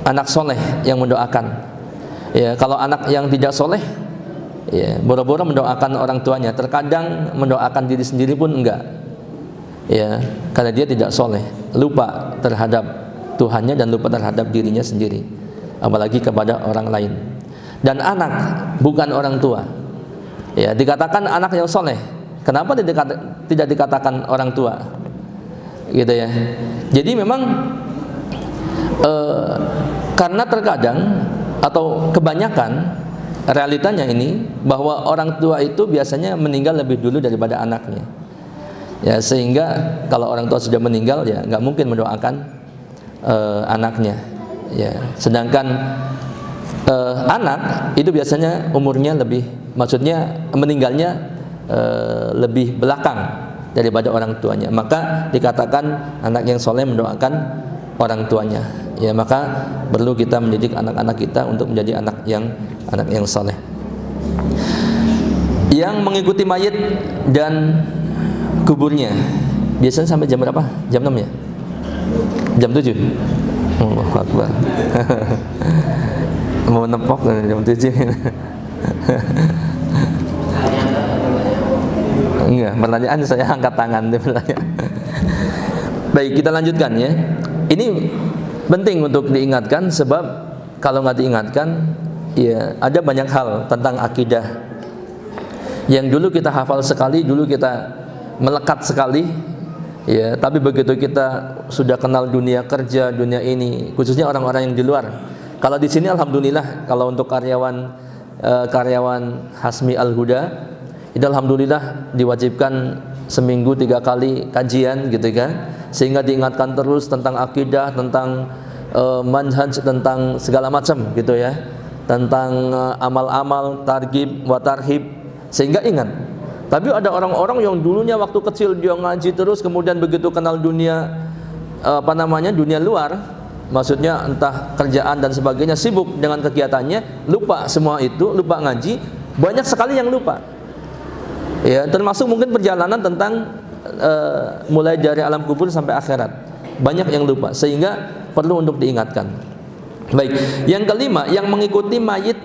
anak soleh yang mendoakan. Ya, kalau anak yang tidak soleh, ya boro-boro mendoakan orang tuanya. Terkadang mendoakan diri sendiri pun enggak. Ya, karena dia tidak soleh, lupa terhadap Tuhannya dan lupa terhadap dirinya sendiri, apalagi kepada orang lain. Dan anak bukan orang tua. Ya, dikatakan anak yang soleh. Kenapa tidak dikatakan orang tua? Gitu ya. Jadi memang karena terkadang atau kebanyakan realitanya ini bahwa orang tua itu biasanya meninggal lebih dulu daripada anaknya. Ya, sehingga kalau orang tua sudah meninggal ya nggak mungkin mendoakan anaknya. Ya, sedangkan anak itu biasanya umurnya lebih, maksudnya meninggalnya lebih belakang daripada orang tuanya. Maka dikatakan anak yang soleh mendoakan orang tuanya. Ya, maka perlu kita mendidik anak-anak kita untuk menjadi anak yang soleh, yang mengikuti mayit dan kuburnya. Biasanya sampai jam berapa? Jam 6 ya? Jam 7? Allahu Akbar. Mau nepok jam 7. Enggak, pertanyaan saya angkat tangan. Baik, kita lanjutkan ya. Ini penting untuk diingatkan, sebab kalau nggak diingatkan ya ada banyak hal tentang akidah yang dulu kita hafal sekali, dulu kita melekat sekali ya, tapi begitu kita sudah kenal dunia kerja, dunia ini, khususnya orang-orang yang di luar. Kalau di sini alhamdulillah, kalau untuk karyawan Hasmi Al-Huda itu alhamdulillah diwajibkan seminggu 3 kali kajian gitu kan, sehingga diingatkan terus tentang akidah, tentang manhaj, tentang segala macam gitu ya, tentang amal-amal, targhib wa tarhib, sehingga ingat. Tapi ada orang-orang yang dulunya waktu kecil dia ngaji terus, kemudian begitu kenal dunia dunia luar, maksudnya entah kerjaan dan sebagainya, sibuk dengan kegiatannya, lupa semua itu, lupa ngaji. Banyak sekali yang lupa ya, termasuk mungkin perjalanan tentang mulai dari alam kubur sampai akhirat, banyak yang lupa, sehingga perlu untuk diingatkan. Baik, yang kelima, yang mengikuti mayit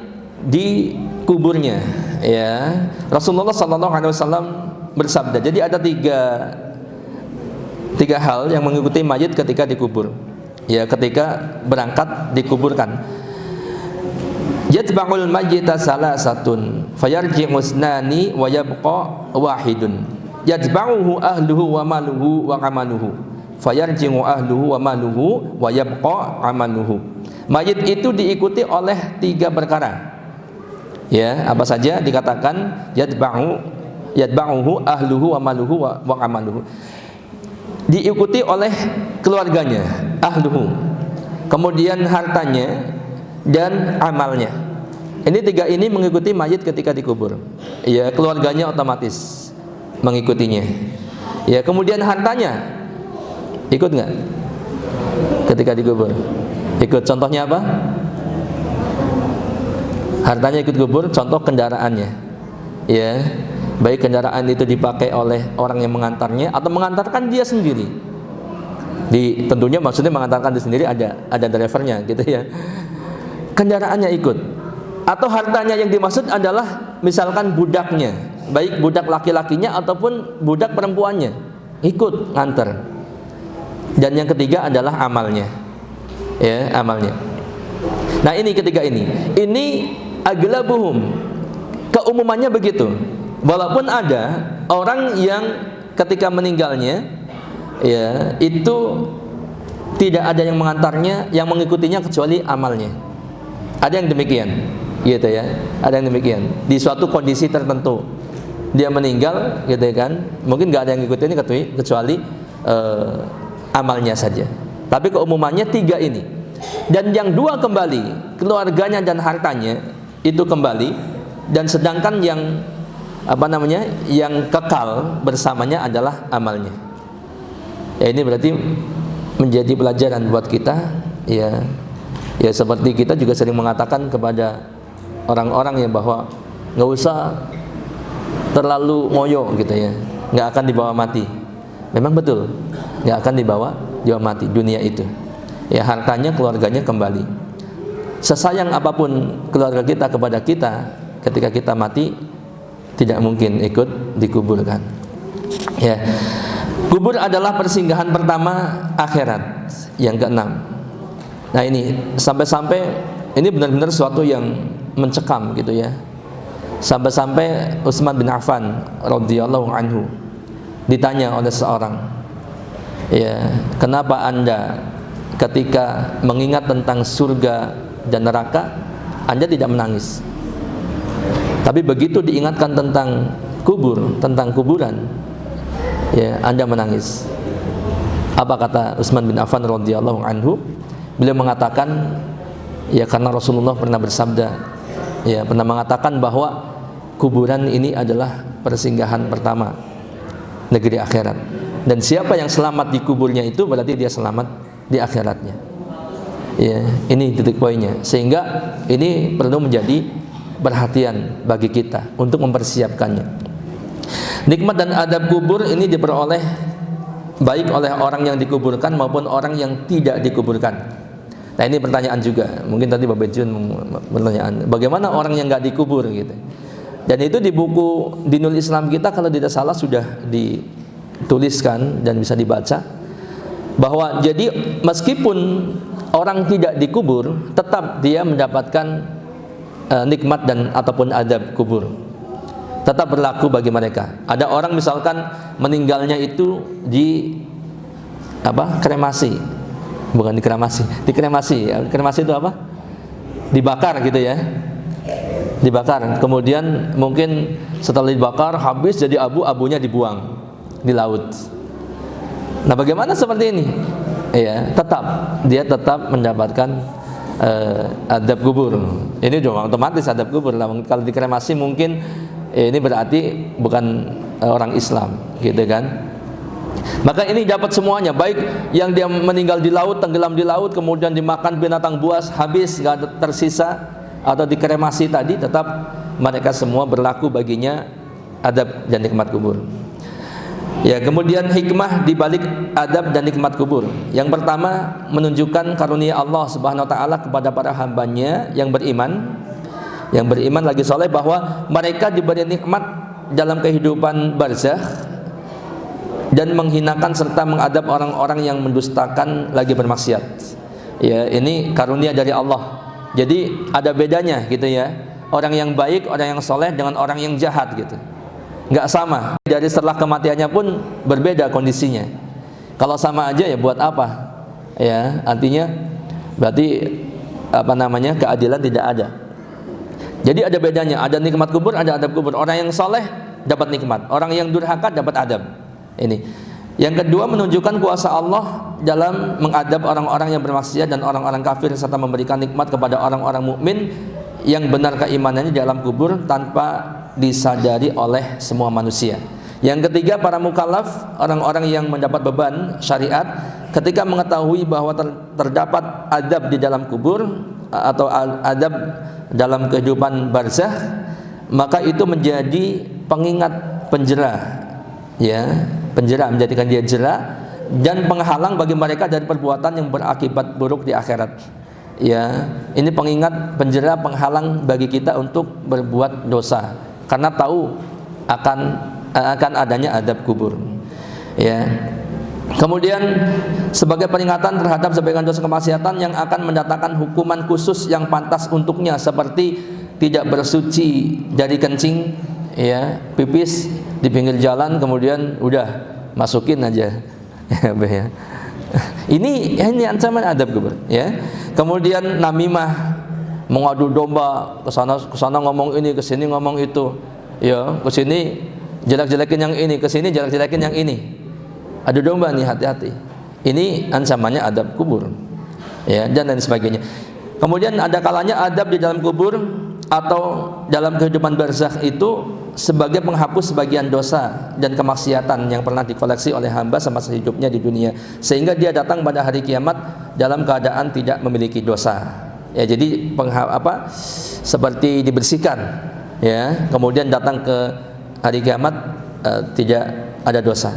di kuburnya ya. Rasulullah SAW bersabda, jadi ada tiga hal yang mengikuti mayit ketika dikubur ya, ketika berangkat dikuburkan. Yatba'ul mayyita salasatun fayarji'u isnani wa yabqa wahidun. Yatba'uhu ahluhu wa maluhu wa amaluhu fayarji'u ahluhu wa maluhu wa yabqa amaluhu. Mayit itu diikuti oleh 3 perkara. Ya, apa saja dikatakan yatba'uhu ahluhu wa maluhu wa amaluhu. Diikuti oleh keluarganya, ahluhu, kemudian hartanya dan amalnya. Ini tiga ini mengikuti mayit ketika dikubur. Ya, keluarganya otomatis mengikutinya. Ya, kemudian hartanya ikut nggak ketika dikubur? Ikut. Contohnya apa? Hartanya ikut kubur. Contoh kendaraannya. Ya, baik kendaraan itu dipakai oleh orang yang mengantarnya atau mengantarkan dia sendiri. Tentunya maksudnya mengantarkan dia sendiri, ada drivernya gitu ya. Kendaraannya ikut. Atau hartanya yang dimaksud adalah misalkan budaknya, baik budak laki-lakinya ataupun budak perempuannya, ikut nganter. Dan yang ketiga adalah amalnya. Ya, amalnya. Nah, ini ketiga ini. Ini aglabuhum, keumumannya begitu. Walaupun ada orang yang ketika meninggalnya, ya, itu tidak ada yang mengantarnya, yang mengikutinya kecuali amalnya. Ada yang demikian, gitu ya. Ada yang demikian. Di suatu kondisi tertentu dia meninggal, gitu kan. Mungkin nggak ada yang ngikutin kecuali amalnya saja. Tapi keumumannya tiga ini. Dan yang dua kembali, keluarganya dan hartanya itu kembali, dan sedangkan yang yang kekal bersamanya adalah amalnya. Ya, ini berarti menjadi pelajaran buat kita, ya. Ya, seperti kita juga sering mengatakan kepada orang-orang yang bahwa nggak usah terlalu ngoyo gitu ya, nggak akan dibawa mati. Memang betul, nggak akan dibawa mati dunia itu. Ya, hartanya, keluarganya kembali. Sesayang apapun keluarga kita kepada kita, ketika kita mati tidak mungkin ikut dikuburkan. Ya, kubur adalah persinggahan pertama akhirat. Yang keenam. Nah, ini sampai-sampai ini benar-benar sesuatu yang mencekam gitu ya. Sampai-sampai Utsman bin Affan radhiyallahu anhu ditanya oleh seorang, ya, kenapa Anda ketika mengingat tentang surga dan neraka Anda tidak menangis, tapi begitu diingatkan tentang kubur, tentang kuburan, ya, Anda menangis? Apa kata Utsman bin Affan radhiyallahu anhu? Beliau mengatakan, ya, karena Rasulullah pernah bersabda, ya, pernah mengatakan bahwa kuburan ini adalah persinggahan pertama negeri akhirat. Dan siapa yang selamat di kuburnya itu berarti dia selamat di akhiratnya. Ya, ini titik poinnya. Sehingga ini perlu menjadi perhatian bagi kita untuk mempersiapkannya. Nikmat dan adab kubur ini diperoleh baik oleh orang yang dikuburkan maupun orang yang tidak dikuburkan. Nah, ini pertanyaan juga. Mungkin tadi Bapak Jun pertanyaan, bagaimana orang yang nggak dikubur gitu. Dan itu di buku Dinul Islam kita kalau tidak salah sudah dituliskan dan bisa dibaca bahwa jadi meskipun orang tidak dikubur, tetap dia mendapatkan nikmat dan ataupun adab kubur. Tetap berlaku bagi mereka. Ada orang misalkan meninggalnya itu di kremasi. Bukan dikremasi, kremasi itu apa? Dibakar gitu ya, dibakar. Kemudian mungkin setelah dibakar habis jadi abu, abunya dibuang di laut. Nah, bagaimana seperti ini? Ya, dia tetap mendapatkan adab kubur. Ini cuma otomatis adab kubur. Kalau dikremasi mungkin ini berarti bukan orang Islam, gitu kan? Maka ini dapat semuanya, baik yang dia meninggal di laut, tenggelam di laut, kemudian dimakan binatang buas, habis nggak tersisa, atau dikremasi tadi, tetap mereka semua berlaku baginya adab dan nikmat kubur. Ya, kemudian hikmah di balik adab dan nikmat kubur. Yang pertama, menunjukkan karunia Allah Subhanahu wa taala kepada para hambanya yang beriman lagi soleh, bahwa mereka diberi nikmat dalam kehidupan barzakh dan menghinakan serta mengadab orang-orang yang mendustakan lagi bermaksiat. Ya, ini karunia dari Allah. Jadi ada bedanya gitu ya. Orang yang baik, orang yang soleh dengan orang yang jahat gitu. Nggak sama. Dari setelah kematiannya pun berbeda kondisinya. Kalau sama aja ya buat apa? Ya, artinya berarti keadilan tidak ada. Jadi ada bedanya. Ada nikmat kubur, ada adab kubur. Orang yang soleh dapat nikmat, orang yang durhaka dapat adab. Ini. Yang kedua, menunjukkan kuasa Allah dalam mengadab orang-orang yang bermaksiat dan orang-orang kafir, serta memberikan nikmat kepada orang-orang mukmin yang benar keimanannya di alam kubur tanpa disadari oleh semua manusia. Yang ketiga, para mukallaf, orang-orang yang mendapat beban syariat, ketika mengetahui bahwa terdapat adab di dalam kubur atau adab dalam kehidupan barzakh, maka itu menjadi pengingat, penjera, ya, penjera, menjadikan dia jera dan penghalang bagi mereka dari perbuatan yang berakibat buruk di akhirat. Ya, ini pengingat, penjera, penghalang bagi kita untuk berbuat dosa karena tahu akan adanya adab kubur. Ya. Kemudian sebagai peringatan terhadap sebagian dosa kemaksiatan yang akan mendatangkan hukuman khusus yang pantas untuknya, seperti tidak bersuci dari kencing, ya, pipis di pinggir jalan kemudian udah masukin aja. Ya. Ini ancaman adab kubur, ya. Kemudian namimah, mengadu domba, ke sana ngomong ini, ke sini ngomong itu. Ya, ke sini jelek-jelekin yang ini, ke sini jelek-jelekin yang ini. Adu domba nih, hati-hati. Ini ancamannya adab kubur. Ya, dan lain sebagainya. Kemudian ada kalanya adab di dalam kubur atau dalam kehidupan barzakh itu sebagai penghapus sebagian dosa dan kemaksiatan yang pernah dikoleksi oleh hamba semasa hidupnya di dunia, sehingga dia datang pada hari kiamat dalam keadaan tidak memiliki dosa. Ya, jadi seperti dibersihkan, ya, kemudian datang ke hari kiamat tidak ada dosa.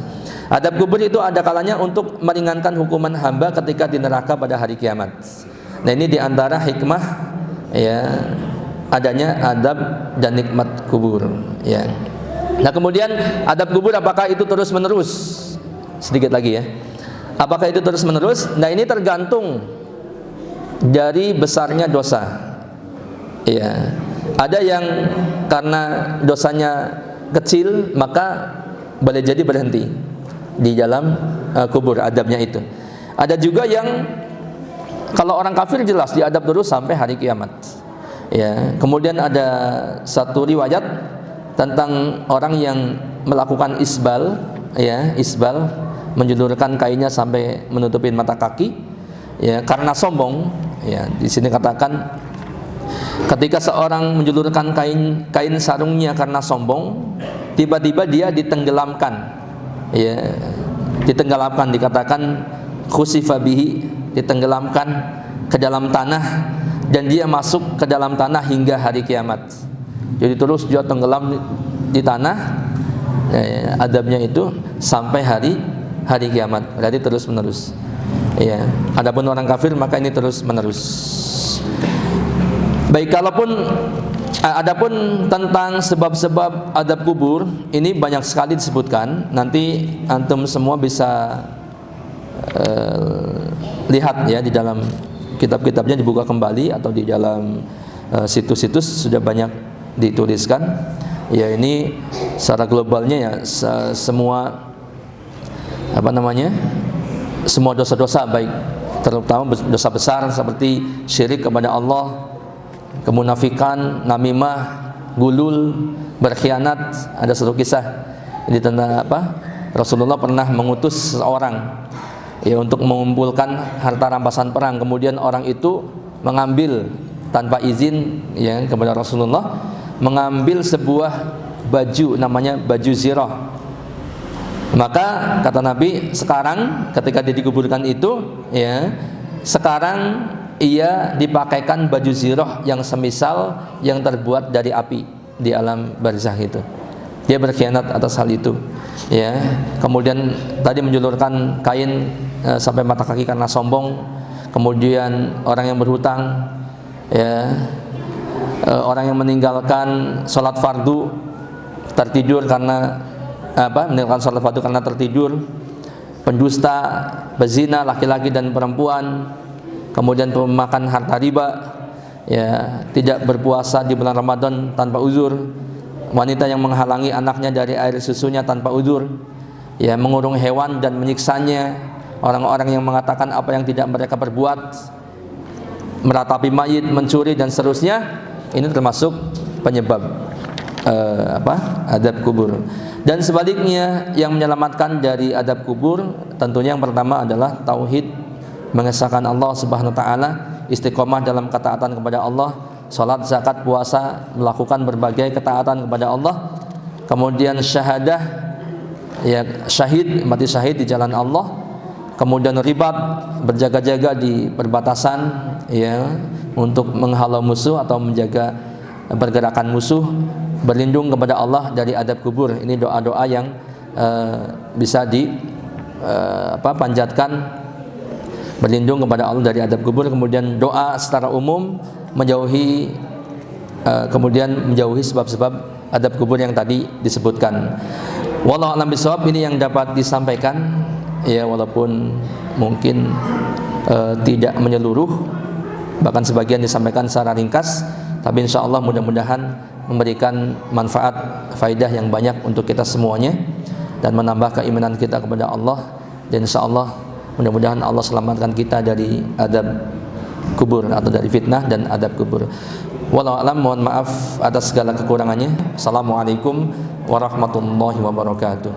Adab kubur itu ada kalanya untuk meringankan hukuman hamba ketika di neraka pada hari kiamat. Nah, ini diantara hikmah, ya, adanya adab dan nikmat kubur, ya. Nah, kemudian adab kubur apakah itu terus menerus? Sedikit lagi, ya. Apakah itu terus menerus? Nah, ini tergantung dari besarnya dosa. Ya. Ada yang karena dosanya kecil maka boleh jadi berhenti di dalam kubur adabnya itu. Ada juga yang kalau orang kafir jelas diadab terus sampai hari kiamat. Ya, kemudian ada satu riwayat tentang orang yang melakukan isbal, ya, isbal, menjulurkan kainnya sampai menutupin mata kaki, ya, karena sombong. Ya, di sini katakan ketika seorang menjulurkan kain sarungnya karena sombong, tiba-tiba dia ditenggelamkan, ya, ditenggelamkan, dikatakan khusifa bihi, ditenggelamkan ke dalam tanah. Dan dia masuk ke dalam tanah hingga hari kiamat. Jadi terus dia tenggelam di tanah, ya, adabnya itu sampai hari kiamat. Berarti terus menerus. Ya. Adapun orang kafir maka ini terus menerus. Baik, adapun tentang sebab-sebab adab kubur ini banyak sekali disebutkan. Nanti antum semua bisa lihat, ya, di dalam kitab-kitabnya dibuka kembali atau di dalam situs-situs sudah banyak dituliskan. Ya, ini secara globalnya, ya, semua semua dosa-dosa, baik terutama dosa besar seperti syirik kepada Allah, kemunafikan, namimah, gulul, berkhianat. Ada satu kisah di tentang Rasulullah pernah mengutus seorang, ya, untuk mengumpulkan harta rampasan perang. Kemudian orang itu mengambil tanpa izin, ya, kepada Rasulullah, mengambil sebuah baju namanya baju zirah. Maka kata Nabi, sekarang ketika dia dikuburkan itu, ya, sekarang ia dipakaikan baju zirah yang semisal yang terbuat dari api di alam barzakh itu. Dia berkhianat atas hal itu, ya. Kemudian tadi menjulurkan kain sampai mata kaki karena sombong. Kemudian orang yang berhutang, ya, orang yang meninggalkan sholat fardu tertidur karena meninggalkan sholat fardu karena tertidur, pendusta, pezina laki-laki dan perempuan, kemudian pemakan harta riba, ya, tidak berpuasa di bulan Ramadan tanpa uzur, wanita yang menghalangi anaknya dari air susunya tanpa uzur, ya, mengurung hewan dan menyiksanya, orang-orang yang mengatakan apa yang tidak mereka perbuat, meratapi mayit, mencuri dan seterusnya. Ini termasuk penyebab adab kubur. Dan sebaliknya, yang menyelamatkan dari adab kubur tentunya yang pertama adalah tauhid, mengesahkan Allah Subhanahu wa taala, istiqomah dalam ketaatan kepada Allah, salat, zakat, puasa, melakukan berbagai ketaatan kepada Allah. Kemudian syahadah, ya syahid, mati syahid di jalan Allah. Kemudian ribat, berjaga-jaga di perbatasan, ya, untuk menghalau musuh atau menjaga pergerakan musuh. Berlindung kepada Allah dari adab kubur. Ini doa-doa yang bisa panjatkan, berlindung kepada Allah dari adab kubur. Kemudian doa secara umum menjauhi sebab-sebab adab kubur yang tadi disebutkan. Wallahu a'lam bishawab. Ini yang dapat disampaikan, ya, walaupun mungkin tidak menyeluruh, bahkan sebagian disampaikan secara ringkas, tapi insyaallah mudah-mudahan memberikan manfaat, faidah yang banyak untuk kita semuanya dan menambah keimanan kita kepada Allah, dan insyaallah mudah-mudahan Allah selamatkan kita dari adab kubur atau dari fitnah dan adab kubur. Wallahu a'lam, mohon maaf atas segala kekurangannya. Assalamualaikum warahmatullahi wabarakatuh.